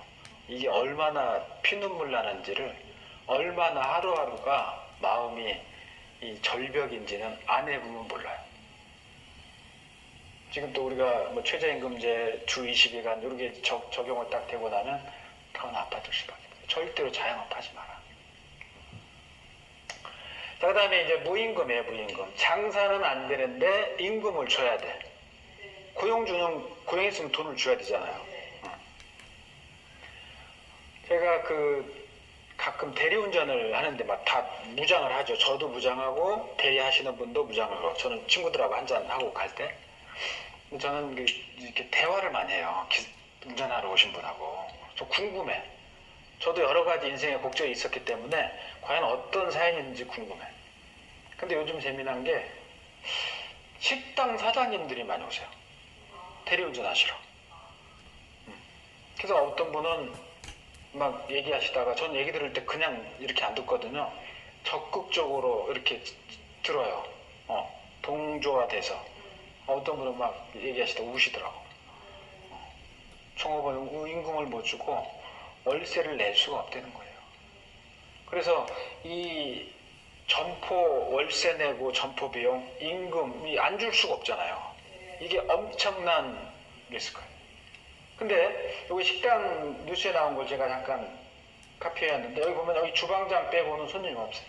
이게 얼마나 피눈물 나는지를, 얼마나 하루하루가 마음이 이 절벽인지는 안 해보면 몰라요. 지금 또 우리가 뭐 최저임금제 주 20일간 이렇게 적용을 딱 되고 나면 더 나빠질 수밖에 없어요. 절대로 자영업하지 마라. 자, 그 다음에 이제 무임금이에요, 무임금. 장사는 안 되는데 임금을 줘야 돼. 고용했으면 돈을 줘야 되잖아요. 제가 가끔 대리운전을 하는데 막 다 무장을 하죠. 저도 무장하고 대리하시는 분도 무장을 하고, 저는 친구들하고 한잔 하고 갈 때 저는 이렇게 대화를 많이 해요. 운전하러 오신 분하고. 저 궁금해. 저도 여러 가지 인생의 곡절이 있었기 때문에 과연 어떤 사연인지 궁금해. 근데 요즘 재미난 게 식당 사장님들이 많이 오세요. 대리운전 하시러. 그래서 어떤 분은 막 얘기하시다가 전 얘기 들을 때 그냥 이렇게 안 듣거든요. 적극적으로 이렇게 들어요. 동조가 돼서. 어떤 분은 막 얘기하시다 우시더라고. 종업원 임금을 못 주고 월세를 낼 수가 없다는 거예요. 그래서 이 점포 월세 내고 점포 비용, 임금이 안 줄 수가 없잖아요. 이게 엄청난 리스크예요. 근데 여기 식당 뉴스에 나온 걸 제가 잠깐 카피해왔는데, 여기 보면 여기 주방장 빼고는 손님이 없어요.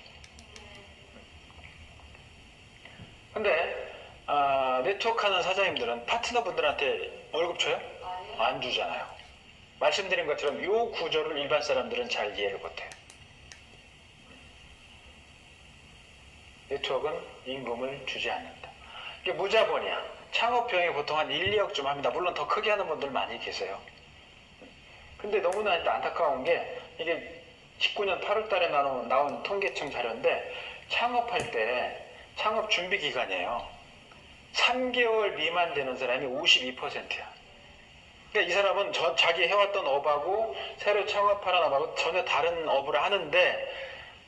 근데 네트워크하는 사장님들은 파트너분들한테 월급 줘요? 안 주잖아요. 말씀드린 것처럼 이 구조를 일반 사람들은 잘 이해를 못해요. 네트워크는 임금을 주지 않는다. 이게 무자본이야. 창업 비용이 보통 한 1, 2억쯤 합니다. 물론 더 크게 하는 분들 많이 계세요. 근데 너무나 안타까운 게, 이게 19년 8월 달에 나온 통계청 자료인데, 창업할 때 창업 준비 기간이에요. 3개월 미만 되는 사람이 52%야. 그러니까 이 사람은 자기 해왔던 업하고 새로 창업하는 업하고 전혀 다른 업을 하는데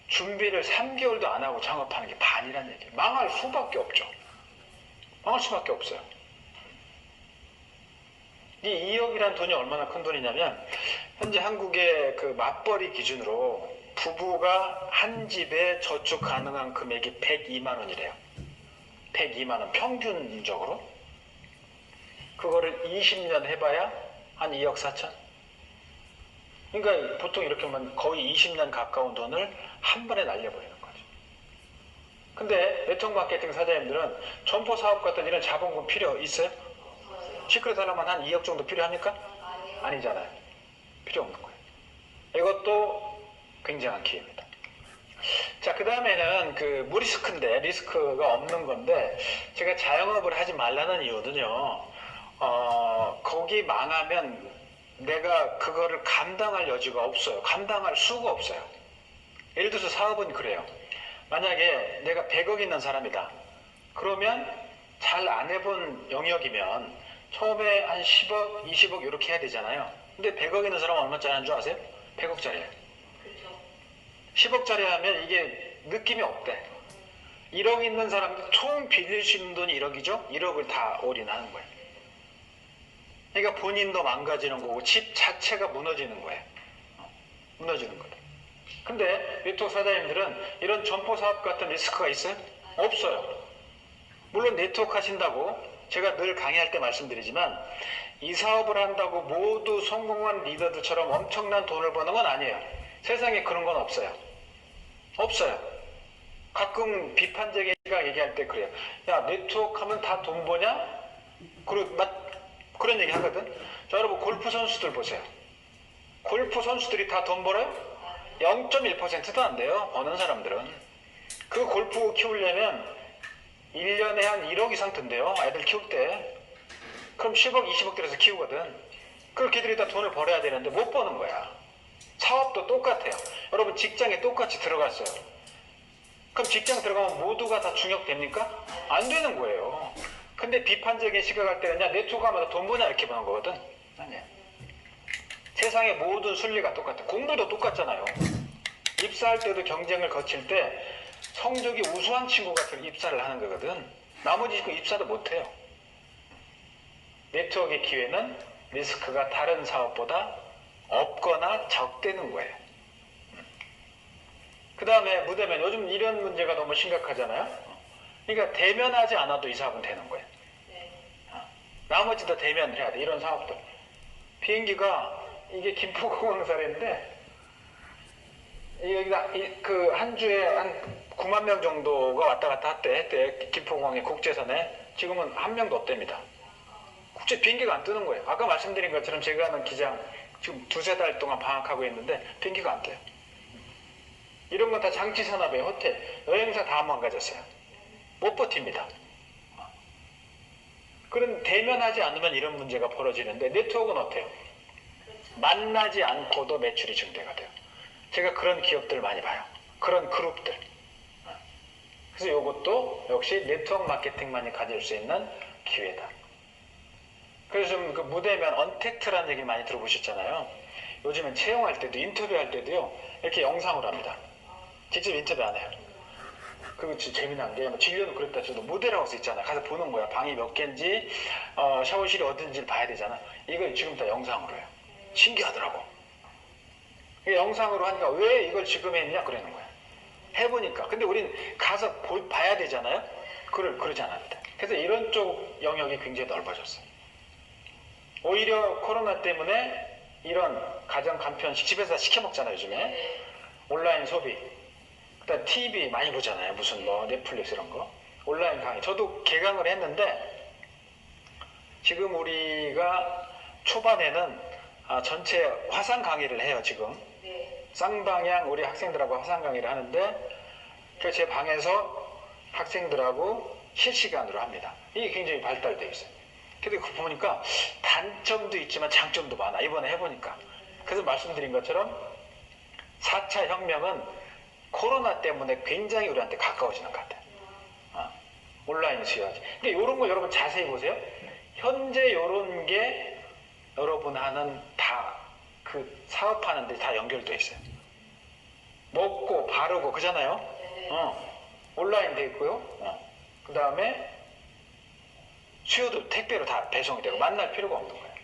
준비를 3개월도 안 하고 창업하는 게 반이란 얘기예요. 망할 수밖에 없죠. 망할 수밖에 없어요. 이 2억이란 돈이 얼마나 큰 돈이냐면, 현재 한국의 그 맞벌이 기준으로 부부가 한 집에 저축 가능한 금액이 102만 원이래요. 102만 원 평균적으로. 그거를 20년 해봐야 한 2억 4천. 그러니까 보통 이렇게 하면 거의 20년 가까운 돈을 한 번에 날려버리는 거죠. 근데 네트워크 마케팅 사장님들은 점포 사업 같은 이런 자본금 필요 있어요? 시크릿 하려면 한 2억 정도 필요합니까? 아니잖아요. 필요 없는 거예요. 이것도 굉장한 기회입니다. 자, 그 다음에는 무리스크인데, 리스크가 없는 건데, 제가 자영업을 하지 말라는 이유는요, 거기 망하면 내가 그거를 감당할 여지가 없어요. 감당할 수가 없어요. 예를 들어서 사업은 그래요. 만약에 내가 100억 있는 사람이다. 그러면 잘 안 해본 영역이면 처음에 한 10억, 20억 이렇게 해야 되잖아요. 근데 100억 있는 사람은 얼마짜리 하는 줄 아세요? 100억짜리예요. 그렇죠. 10억짜리 하면 이게 느낌이 없대. 1억 있는 사람들 총 빌릴 수 있는 돈이 1억이죠? 1억을 다 올인하는 거예요. 그러니까 본인도 망가지는 거고 집 자체가 무너지는 거예요. 무너지는 거다. 근데 네트워크 사장님들은 이런 점포 사업 같은 리스크가 있어요? 없어요. 물론 네트워크 하신다고 제가 늘 강의할 때 말씀드리지만 이 사업을 한다고 모두 성공한 리더들처럼 엄청난 돈을 버는 건 아니에요. 세상에 그런 건 없어요. 없어요. 가끔 비판적인 시각 얘기할 때 그래요. 야, 네트워크 하면 다 돈 버냐? 그런 얘기 하거든. 자, 여러분 골프 선수들 보세요. 골프 선수들이 다 돈 벌어요? 0.1%도 안 돼요. 버는 사람들은. 그 골프 키우려면 1년에 한 1억 이상 든대요. 애들 키울 때. 그럼 10억, 20억 들여서 키우거든. 그럼 걔들이 다 돈을 벌어야 되는데 못 버는 거야. 사업도 똑같아요. 여러분 직장에 똑같이 들어갔어요. 그럼 직장 들어가면 모두가 다 중역됩니까? 안 되는 거예요. 근데 비판적인 시각할 때는 야, 네트워크 하면서 돈 버냐 이렇게 보는 거거든. 아니야. 세상의 모든 순리가 똑같아. 공부도 똑같잖아요. 입사할 때도 경쟁을 거칠 때 성적이 우수한 친구가 입사를 하는 거거든. 나머지 친구 입사도 못해요. 네트워크의 기회는 리스크가 다른 사업보다 없거나 적대는 거예요. 그 다음에 무대면 요즘 이런 문제가 너무 심각하잖아요. 그러니까 대면하지 않아도 이 사업은 되는 거예요. 나머지도 대면을 해야 돼. 이런 사업들. 비행기가 이게 김포공항 사례인데 여기가 그 한 주에 한 9만 명 정도가 왔다 갔다 했대. 김포공항의 국제선에. 지금은 한 명도 없답니다. 국제 비행기가 안 뜨는 거예요. 아까 말씀드린 것처럼 제가 하는 기장 지금 2-3달 동안 방학하고 있는데 비행기가 안 떠요. 이런 건 다 장치 산업에 호텔, 여행사 다 망가졌어요. 못 버팁니다. 그런 대면하지 않으면 이런 문제가 벌어지는데 네트워크는 어때요? 만나지 않고도 매출이 증대가 돼요. 제가 그런 기업들 많이 봐요. 그런 그룹들. 그래서 이것도 역시 네트워크 마케팅만이 가질 수 있는 기회다. 그래서 좀 그 무대면 언택트라는 얘기 많이 들어보셨잖아요. 요즘엔 채용할 때도 인터뷰할 때도요 이렇게 영상으로 합니다. 직접 인터뷰 안 해요. 그리고 재미난 게 진료는 그랬다 쳐도 무대라고 써 있잖아. 가서 보는 거야. 방이 몇 개인지 샤워실이 어딘지를 봐야 되잖아. 이걸 지금 다 영상으로 해요. 신기하더라고. 영상으로 하니까 왜 이걸 지금 했냐 그러는 거야. 해보니까. 근데 우린 가서 봐야 되잖아요. 그러지 않았대. 그래서 이런 쪽 영역이 굉장히 넓어졌어요. 오히려 코로나 때문에 이런 가정 간편식 집에서 다 시켜 먹잖아요 요즘에. 온라인 소비. 그다음 TV 많이 보잖아요. 무슨 뭐 넷플릭스 이런 거. 온라인 강의. 저도 개강을 했는데 지금 우리가 초반에는 전체 화상 강의를 해요 지금. 쌍방향 우리 학생들하고 화상 강의를 하는데 제 방에서 학생들하고 실시간으로 합니다. 이게 굉장히 발달되어 있어요. 근데 그거 보니까 단점도 있지만 장점도 많아. 이번에 해보니까. 그래서 말씀드린 것처럼 4차 혁명은 코로나 때문에 굉장히 우리한테 가까워지는 것 같아요. 온라인 수요하지. 근데 이런 거 여러분 자세히 보세요. 현재 이런 게 여러분 하는 다 그 사업하는 데 다 연결되어 있어요. 먹고 바르고 그잖아요. 온라인 돼 있고요. 그 다음에 수요도 택배로 다 배송이 되고 만날 필요가 없는 거예요.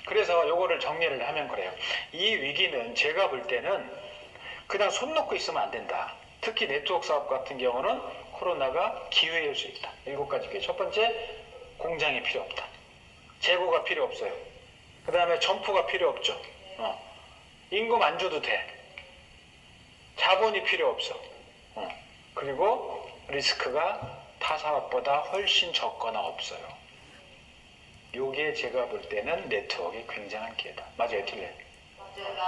그래서 요거를 정리를 하면 그래요. 이 위기는 제가 볼 때는 그냥 손 놓고 있으면 안 된다. 특히 네트워크 사업 같은 경우는 코로나가 기회일 수 있다. 7가지 기회. 첫 번째, 공장이 필요 없다. 재고가 필요 없어요. 그 다음에 점포가 필요 없죠. 임금 안 줘도 돼. 자본이 필요 없어. 그리고 리스크가 타 사업보다 훨씬 적거나 없어요. 요게 제가 볼 때는 네트워크의 굉장한 기회다. 맞아요, 틸레?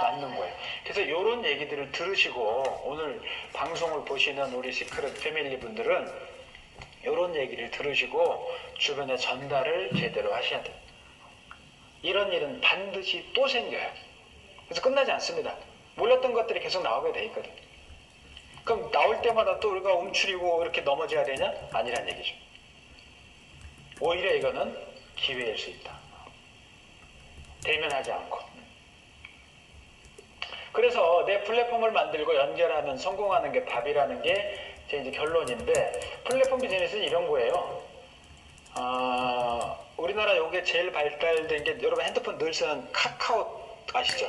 맞는 거예요. 그래서 이런 얘기들을 들으시고 오늘 방송을 보시는 우리 시크릿 패밀리 분들은 이런 얘기를 들으시고 주변에 전달을 제대로 하셔야 돼요. 이런 일은 반드시 또 생겨요. 그래서 끝나지 않습니다. 몰랐던 것들이 계속 나오게 돼 있거든. 그럼 나올 때마다 또 우리가 움츠리고 이렇게 넘어져야 되냐? 아니란 얘기죠. 오히려 이거는 기회일 수 있다. 대면하지 않고. 그래서 내 플랫폼을 만들고 연결하면 성공하는 게 답이라는 게 제 이제 결론인데, 플랫폼 비즈니스는 이런 거예요. 우리나라 요게 제일 발달된 게, 여러분 핸드폰 늘 쓰는 카카오 아시죠?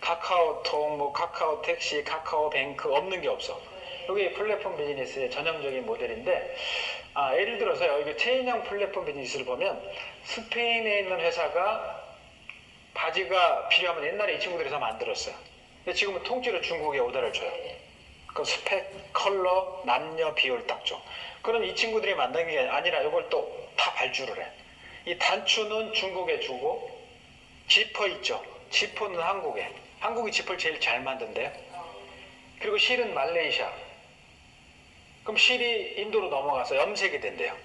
카카오톡, 뭐 카카오 택시, 카카오 뱅크 없는 게 없어. 이게 플랫폼 비즈니스의 전형적인 모델인데, 예를 들어서요, 이게 체인형 플랫폼 비즈니스를 보면 스페인에 있는 회사가 바지가 필요하면 옛날에 이 친구들이 다 만들었어요. 근데 지금은 통째로 중국에 오더를 줘요. 그 스펙, 컬러, 남녀, 비율 딱 줘. 그럼 이 친구들이 만든 게 아니라 이걸 또 다 발주를 해. 이 단추는 중국에 주고, 지퍼 있죠? 지퍼는 한국에. 한국이 지퍼를 제일 잘 만든대요. 그리고 실은 말레이시아. 그럼 실이 인도로 넘어가서 염색이 된대요.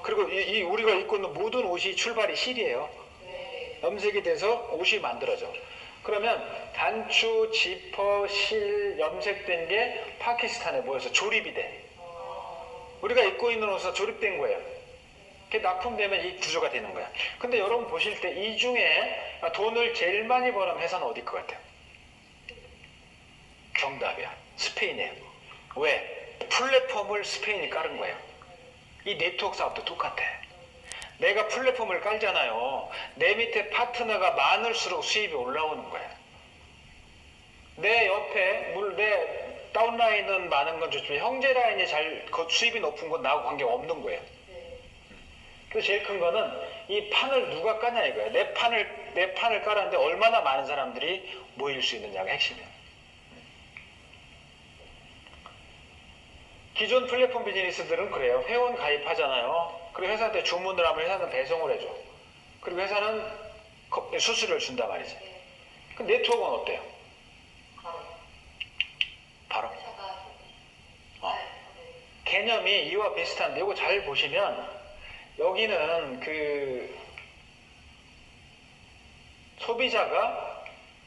그리고 우리가 입고 있는 모든 옷이 출발이 실이에요. 염색이 돼서 옷이 만들어져. 그러면 단추, 지퍼, 실, 염색된 게 파키스탄에 모여서 조립이 돼. 우리가 입고 있는 옷은 조립된 거예요. 그게 납품되면 이 구조가 되는 거야. 근데 여러분 보실 때 이 중에 돈을 제일 많이 버는 회사는 어딜 것 같아요? 정답이야. 스페인이에요. 왜? 플랫폼을 스페인이 깔은 거예요. 이 네트워크 사업도 똑같아. 내가 플랫폼을 깔잖아요. 내 밑에 파트너가 많을수록 수입이 올라오는 거야. 내 옆에 내 다운라인은 많은 건 좋지만 형제 라인이 수입이 높은 건 나하고 관계가 없는 거예요. 그래서 제일 큰 거는 이 판을 누가 까냐 이거야. 내 판을 깔았는데 얼마나 많은 사람들이 모일 수 있느냐가 핵심이에요. 기존 플랫폼 비즈니스들은 그래요. 회원 가입하잖아요. 그리고 회사한테 주문을 하면 회사는 배송을 해줘. 그리고 회사는 수수료를 준단 말이지. 그 네트워크는 어때요? 바로? 개념이 이와 비슷한데 이거 잘 보시면 여기는 그 소비자가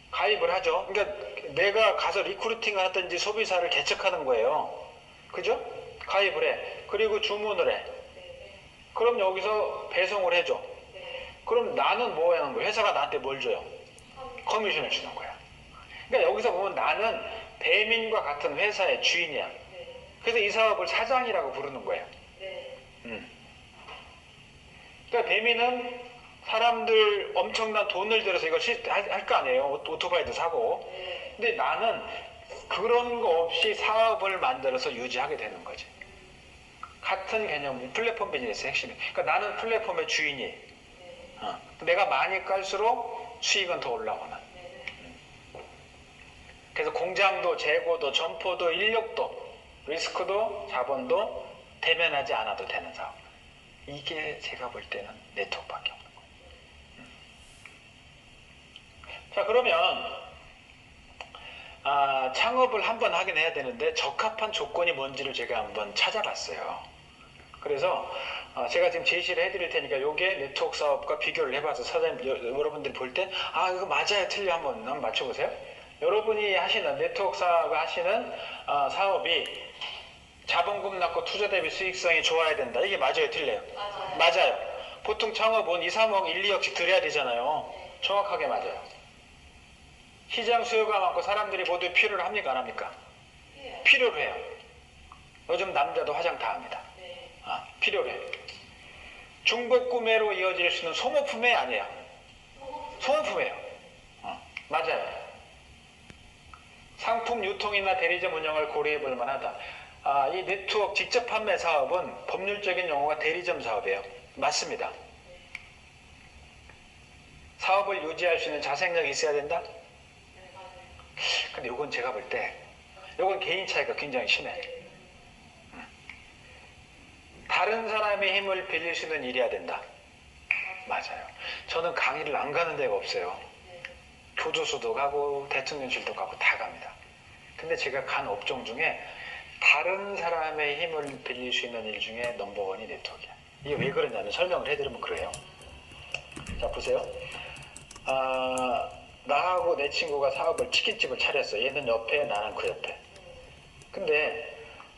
가입을 하죠. 그러니까 내가 가서 리크루팅을 하든지 소비자를 개척하는 거예요. 그죠? 가입을 해. 그리고 주문을 해. 그럼 여기서 배송을 해줘. 그럼 나는 뭐 하는 거야? 회사가 나한테 뭘 줘요? 커미션을 주는 거야. 그러니까 여기서 보면 나는 배민과 같은 회사의 주인이야. 그래서 이 사업을 사장이라고 부르는 거예요. 그러니까 배민은 사람들 엄청난 돈을 들여서 이걸 할 거 아니에요. 오토바이도 사고. 근데 나는 그런 거 없이 사업을 만들어서 유지하게 되는 거지. 같은 개념, 플랫폼 비즈니스 핵심이. 그러니까 나는 플랫폼의 주인이. 내가 많이 깔수록 수익은 더 올라오는. 그래서 공장도, 재고도, 점포도, 인력도, 리스크도, 자본도 대면하지 않아도 되는 사업. 이게 제가 볼 때는 네트워크밖에 없는 거예요. 자, 그러면 창업을 한번 하긴 해야 되는데 적합한 조건이 뭔지를 제가 한번 찾아봤어요. 그래서 제가 지금 제시를 해드릴 테니까 이게 네트워크 사업과 비교를 해봐서 사장님 여러분들이 볼 때 이거 맞아요 틀려 한번 맞춰보세요. 여러분이 하시는 네트워크 사업을 하시는 사업이 자본금 낮고 투자 대비 수익성이 좋아야 된다. 이게 맞아요 틀려요? 맞아요. 보통 창업은 2, 3억, 1, 2억씩 들여야 되잖아요. 정확하게 맞아요. 시장 수요가 많고 사람들이 모두 필요를 합니까 안 합니까? 필요로 해요. 요즘 남자도 화장 다 합니다. 필요로 해요. 중복 구매로 이어질 수 있는 소모품이 아니에요. 소모품이에요. 맞아요. 상품 유통이나 대리점 운영을 고려해 볼 만하다. 이 네트워크 직접 판매 사업은 법률적인 용어가 대리점 사업이에요. 맞습니다. 사업을 유지할 수 있는 자생력이 있어야 된다? 근데 이건 제가 볼 때 이건 개인 차이가 굉장히 심해. 다른 사람의 힘을 빌릴 수 있는 일이어야 된다. 맞아요. 저는 강의를 안 가는 데가 없어요. 교도소도 가고 대통령실도 가고 다 갑니다. 근데 제가 간 업종 중에 다른 사람의 힘을 빌릴 수 있는 일 중에 넘버원이 네트워크야. 이게 왜 그러냐면 설명을 해드리면 그래요. 자 보세요. 나하고 내 친구가 사업을 치킨집을 차렸어. 얘는 옆에 나는 그 옆에. 근데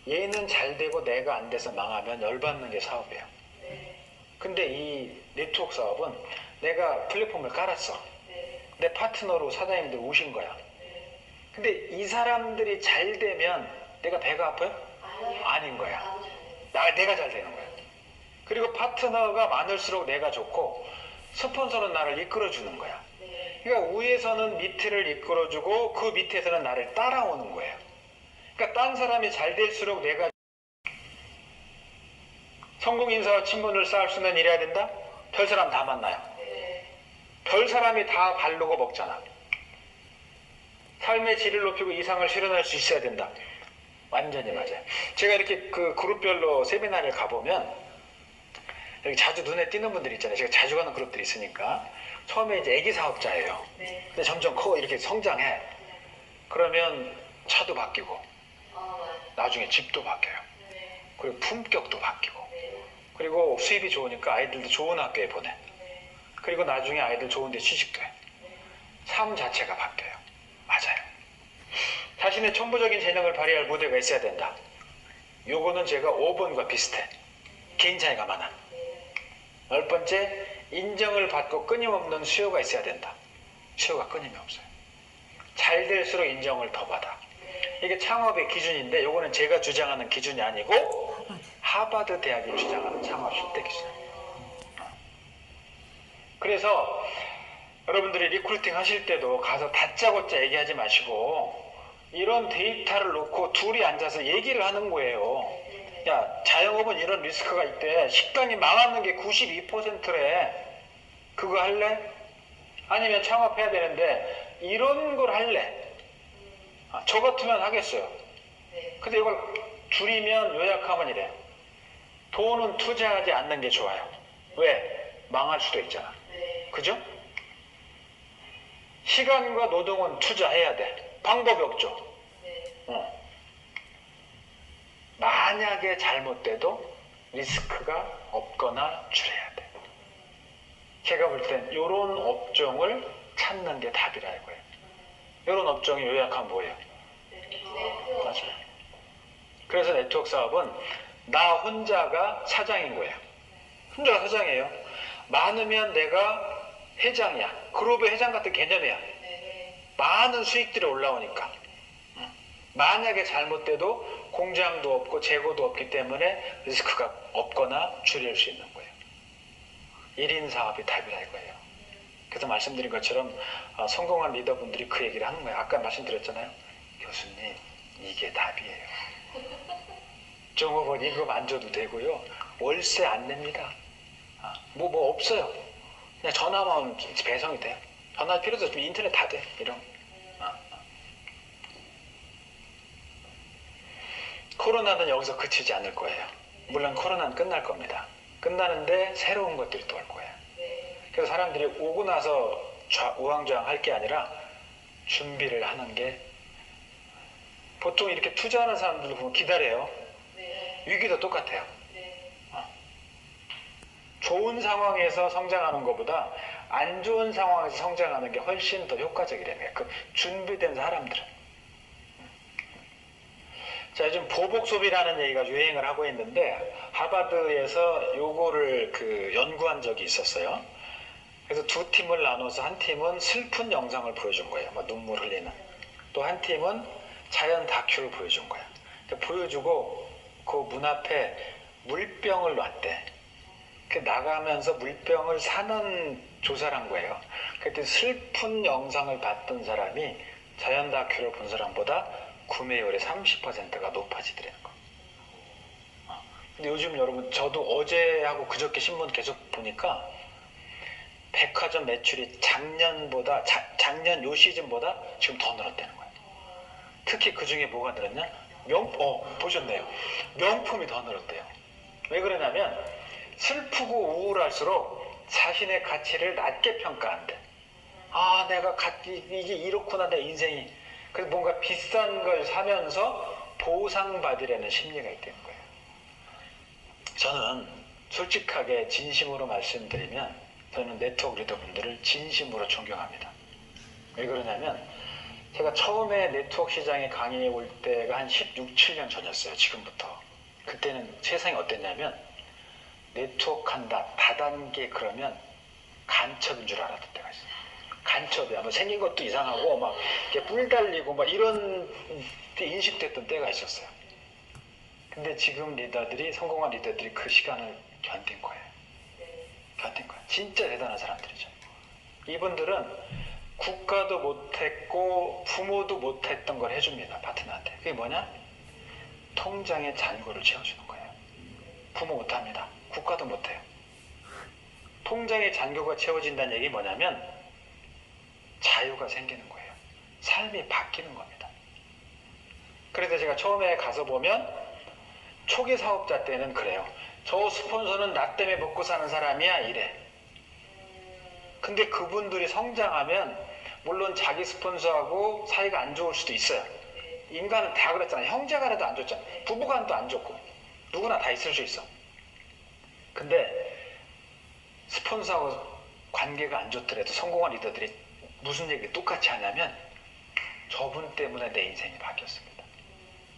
얘는 잘 되고 내가 안 돼서 망하면 열받는 게 사업이에요. 근데 이 네트워크 사업은 내가 플랫폼을 깔았어. 네. 내 파트너로 사장님들 오신 거야. 네. 근데 이 사람들이 잘 되면 내가 배가 아파요? 아니요. 아닌 거야. 나도 잘 돼요. 내가 잘 되는 거야. 그리고 파트너가 많을수록 내가 좋고 스폰서는 나를 이끌어주는 거야. 네. 그러니까 위에서는 밑을 이끌어주고 그 밑에서는 나를 따라오는 거예요. 그러니까 딴 사람이 잘 될수록 내가 성공 인사와 친분을 쌓을 수 있는 일해야 된다? 별 사람 다 만나요. 네. 별 사람이 다 바르고 먹잖아. 삶의 질을 높이고 이상을 실현할 수 있어야 된다. 완전히 맞아요. 제가 이렇게 그 그룹별로 세미나를 가보면 여기 자주 눈에 띄는 분들 있잖아요. 제가 자주 가는 그룹들이 있으니까 처음에 이제 애기 사업자예요. 네. 근데 점점 커 이렇게 성장해. 그러면 차도 바뀌고 맞아요. 나중에 집도 바뀌어요. 네. 그리고 품격도 바뀌고 네. 그리고 수입이 좋으니까 아이들도 좋은 학교에 보내. 네. 그리고 나중에 아이들 좋은 데 취직도 해. 삶 자체가 바뀌어요. 맞아요. 자신의 천부적인 재능을 발휘할 무대가 있어야 된다. 요거는 제가 5번과 비슷해. 개인 차이가 많아. 10번째, 인정을 받고 끊임없는 수요가 있어야 된다. 수요가 끊임이 없어요. 잘 될수록 인정을 더 받아. 이게 창업의 기준인데 요거는 제가 주장하는 기준이 아니고 하버드 대학이 주장하는 창업 10대 기준. 그래서 여러분들이 리크루팅 하실 때도 가서 다짜고짜 얘기하지 마시고 이런 데이터를 놓고 둘이 앉아서 얘기를 하는 거예요. 야, 자영업은 이런 리스크가 있대. 식당이 망하는 게 92%래. 그거 할래? 아니면 창업해야 되는데 이런 걸 할래? 저 같으면 하겠어요. 근데 이걸 줄이면 요약하면 이래. 돈은 투자하지 않는 게 좋아요. 왜? 망할 수도 있잖아. 그죠? 시간과 노동은 투자해야 돼. 방법이 없죠. 만약에 잘못돼도 리스크가 없거나 줄여야 돼. 제가 볼 땐 이런 업종을 찾는 게 답이라 이거예요. 이런 업종이 요약하면 뭐예요? 맞아요. 그래서 네트워크 사업은 나 혼자가 사장인 거예요. 혼자가 사장이에요. 많으면 내가 회장이야. 그룹의 회장 같은 개념이야. 많은 수익들이 올라오니까. 만약에 잘못돼도 공장도 없고 재고도 없기 때문에 리스크가 없거나 줄일 수 있는 거예요. 1인 사업이 답이라 이거예요. 그래서 말씀드린 것처럼 성공한 리더분들이 그 얘기를 하는 거예요. 아까 말씀드렸잖아요. 교수님, 이게 답이에요. 종업원 임금 안 줘도 되고요. 월세 안 냅니다. 뭐 없어요. 그냥 전화만 오면 배송이 돼요. 전화할 필요도 없으면 인터넷 다 돼. 이런. 코로나는 여기서 그치지 않을 거예요. 물론 코로나는 끝날 겁니다. 끝나는데 새로운 것들이 또 올 거예요. 그래서 사람들이 오고 나서 우왕좌왕 할 게 아니라 준비를 하는 게 보통 이렇게 투자하는 사람들 보면 기다려요. 위기도 똑같아요. 좋은 상황에서 성장하는 것보다 안 좋은 상황에서 성장하는 게 훨씬 더 효과적이라는 거예요. 그 준비된 사람들은. 자, 요즘 보복 소비라는 얘기가 유행을 하고 있는데 하버드에서 요거를 연구한 적이 있었어요. 그래서 두 팀을 나눠서 한 팀은 슬픈 영상을 보여준 거예요. 막 눈물 흘리는. 또 한 팀은 자연 다큐를 보여준 거예요. 보여주고 그 문 앞에 물병을 놨대. 나가면서 물병을 사는 조사를 한 거예요. 그때 슬픈 영상을 봤던 사람이 자연 다큐를 본 사람보다 구매율의 30%가 높아지더라는 거. 근데 요즘 여러분 저도 어제하고 그저께 신문 계속 보니까 백화점 매출이 작년보다 작년 요 시즌보다 지금 더 늘었다는 거예요. 특히 그 중에 뭐가 늘었냐? 보셨네요. 명품이 더 늘었대요. 왜 그러냐면 슬프고 우울할수록 자신의 가치를 낮게 평가한대. 내가 이게 이렇구나 내 인생이. 그래서 뭔가 비싼 걸 사면서 보상받으려는 심리가 있다는 거예요. 저는 솔직하게 진심으로 말씀드리면 저는 네트워크 리더분들을 진심으로 존경합니다. 왜 그러냐면 제가 처음에 네트워크 시장에 강의에 올 때가 한 16, 17년 전이었어요. 지금부터. 그때는 세상이 어땠냐면 네트워크한다, 다단계 그러면 간첩인 줄 알았던 때가 있어요. 간첩이야. 뭐 생긴 것도 이상하고 막 이렇게 뿔 달리고 막 이런 인식됐던 때가 있었어요. 근데 지금 리더들이, 성공한 리더들이 그 시간을 견딘 거예요. 견딘 거예요. 진짜 대단한 사람들이죠. 이분들은 국가도 못했고 부모도 못했던 걸 해줍니다. 파트너한테. 그게 뭐냐? 통장의 잔고를 채워주는 거예요. 부모 못합니다. 국가도 못해요. 통장의 잔고가 채워진다는 얘기 뭐냐면 자유가 생기는 거예요. 삶이 바뀌는 겁니다. 그래서 제가 처음에 가서 보면 초기 사업자 때는 그래요. 저 스폰서는 나 때문에 먹고 사는 사람이야 이래. 근데 그분들이 성장하면 물론 자기 스폰서하고 사이가 안 좋을 수도 있어요. 인간은 다 그랬잖아요. 형제간에도 안 좋잖아요. 부부간도 안 좋고 누구나 다 있을 수 있어. 근데 스폰서하고 관계가 안 좋더라도 성공한 리더들이 무슨 얘기를 똑같이 하냐면 저분 때문에 내 인생이 바뀌었습니다.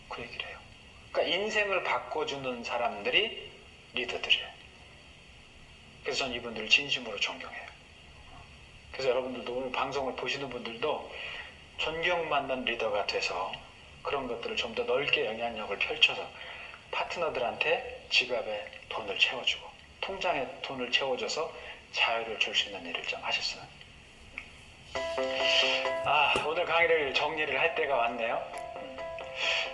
그 얘기를 해요. 그러니까 인생을 바꿔주는 사람들이 리더들이에요. 그래서 저는 이분들을 진심으로 존경해요. 그래서 여러분들도 오늘 방송을 보시는 분들도 존경받는 리더가 돼서 그런 것들을 좀 더 넓게 영향력을 펼쳐서 파트너들한테 지갑에 돈을 채워주고 통장에 돈을 채워줘서 자유를 줄 수 있는 일을 좀 하셨어요. 오늘 강의를 정리를 할 때가 왔네요.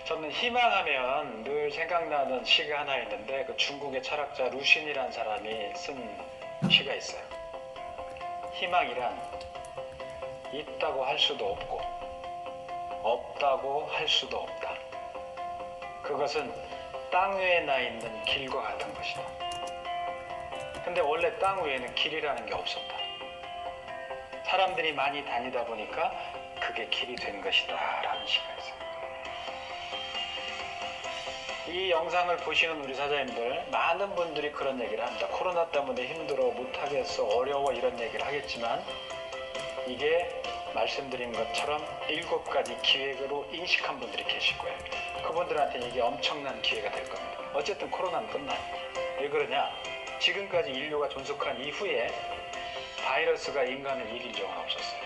저는 희망하면 늘 생각나는 시가 하나 있는데 그 중국의 철학자 루신이라는 사람이 쓴 시가 있어요. 희망이란 있다고 할 수도 없고 없다고 할 수도 없다. 그것은 땅 위에 나 있는 길과 같은 것이다. 근데 원래 땅 위에는 길이라는 게 없었다. 사람들이 많이 다니다 보니까 그게 길이 된 것이다 라는 시가 있어요. 이 영상을 보시는 우리 사장님들 많은 분들이 그런 얘기를 합니다. 코로나 때문에 힘들어 못하겠어 어려워 이런 얘기를 하겠지만 이게 말씀드린 것처럼 7가지 기획으로 인식한 분들이 계실 거예요. 그분들한테는 이게 엄청난 기회가 될 겁니다. 어쨌든 코로나는 끝나요. 왜 그러냐? 지금까지 인류가 존속한 이후에 바이러스가 인간을 이긴 적은 없었어요.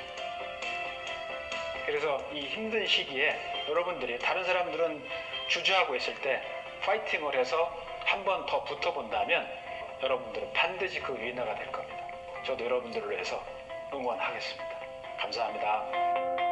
그래서 이 힘든 시기에 여러분들이 다른 사람들은 주저하고 있을 때 파이팅을 해서 한 번 더 붙어본다면 여러분들은 반드시 그 위너가 될 겁니다. 저도 여러분들을 위해서 응원하겠습니다. 감사합니다.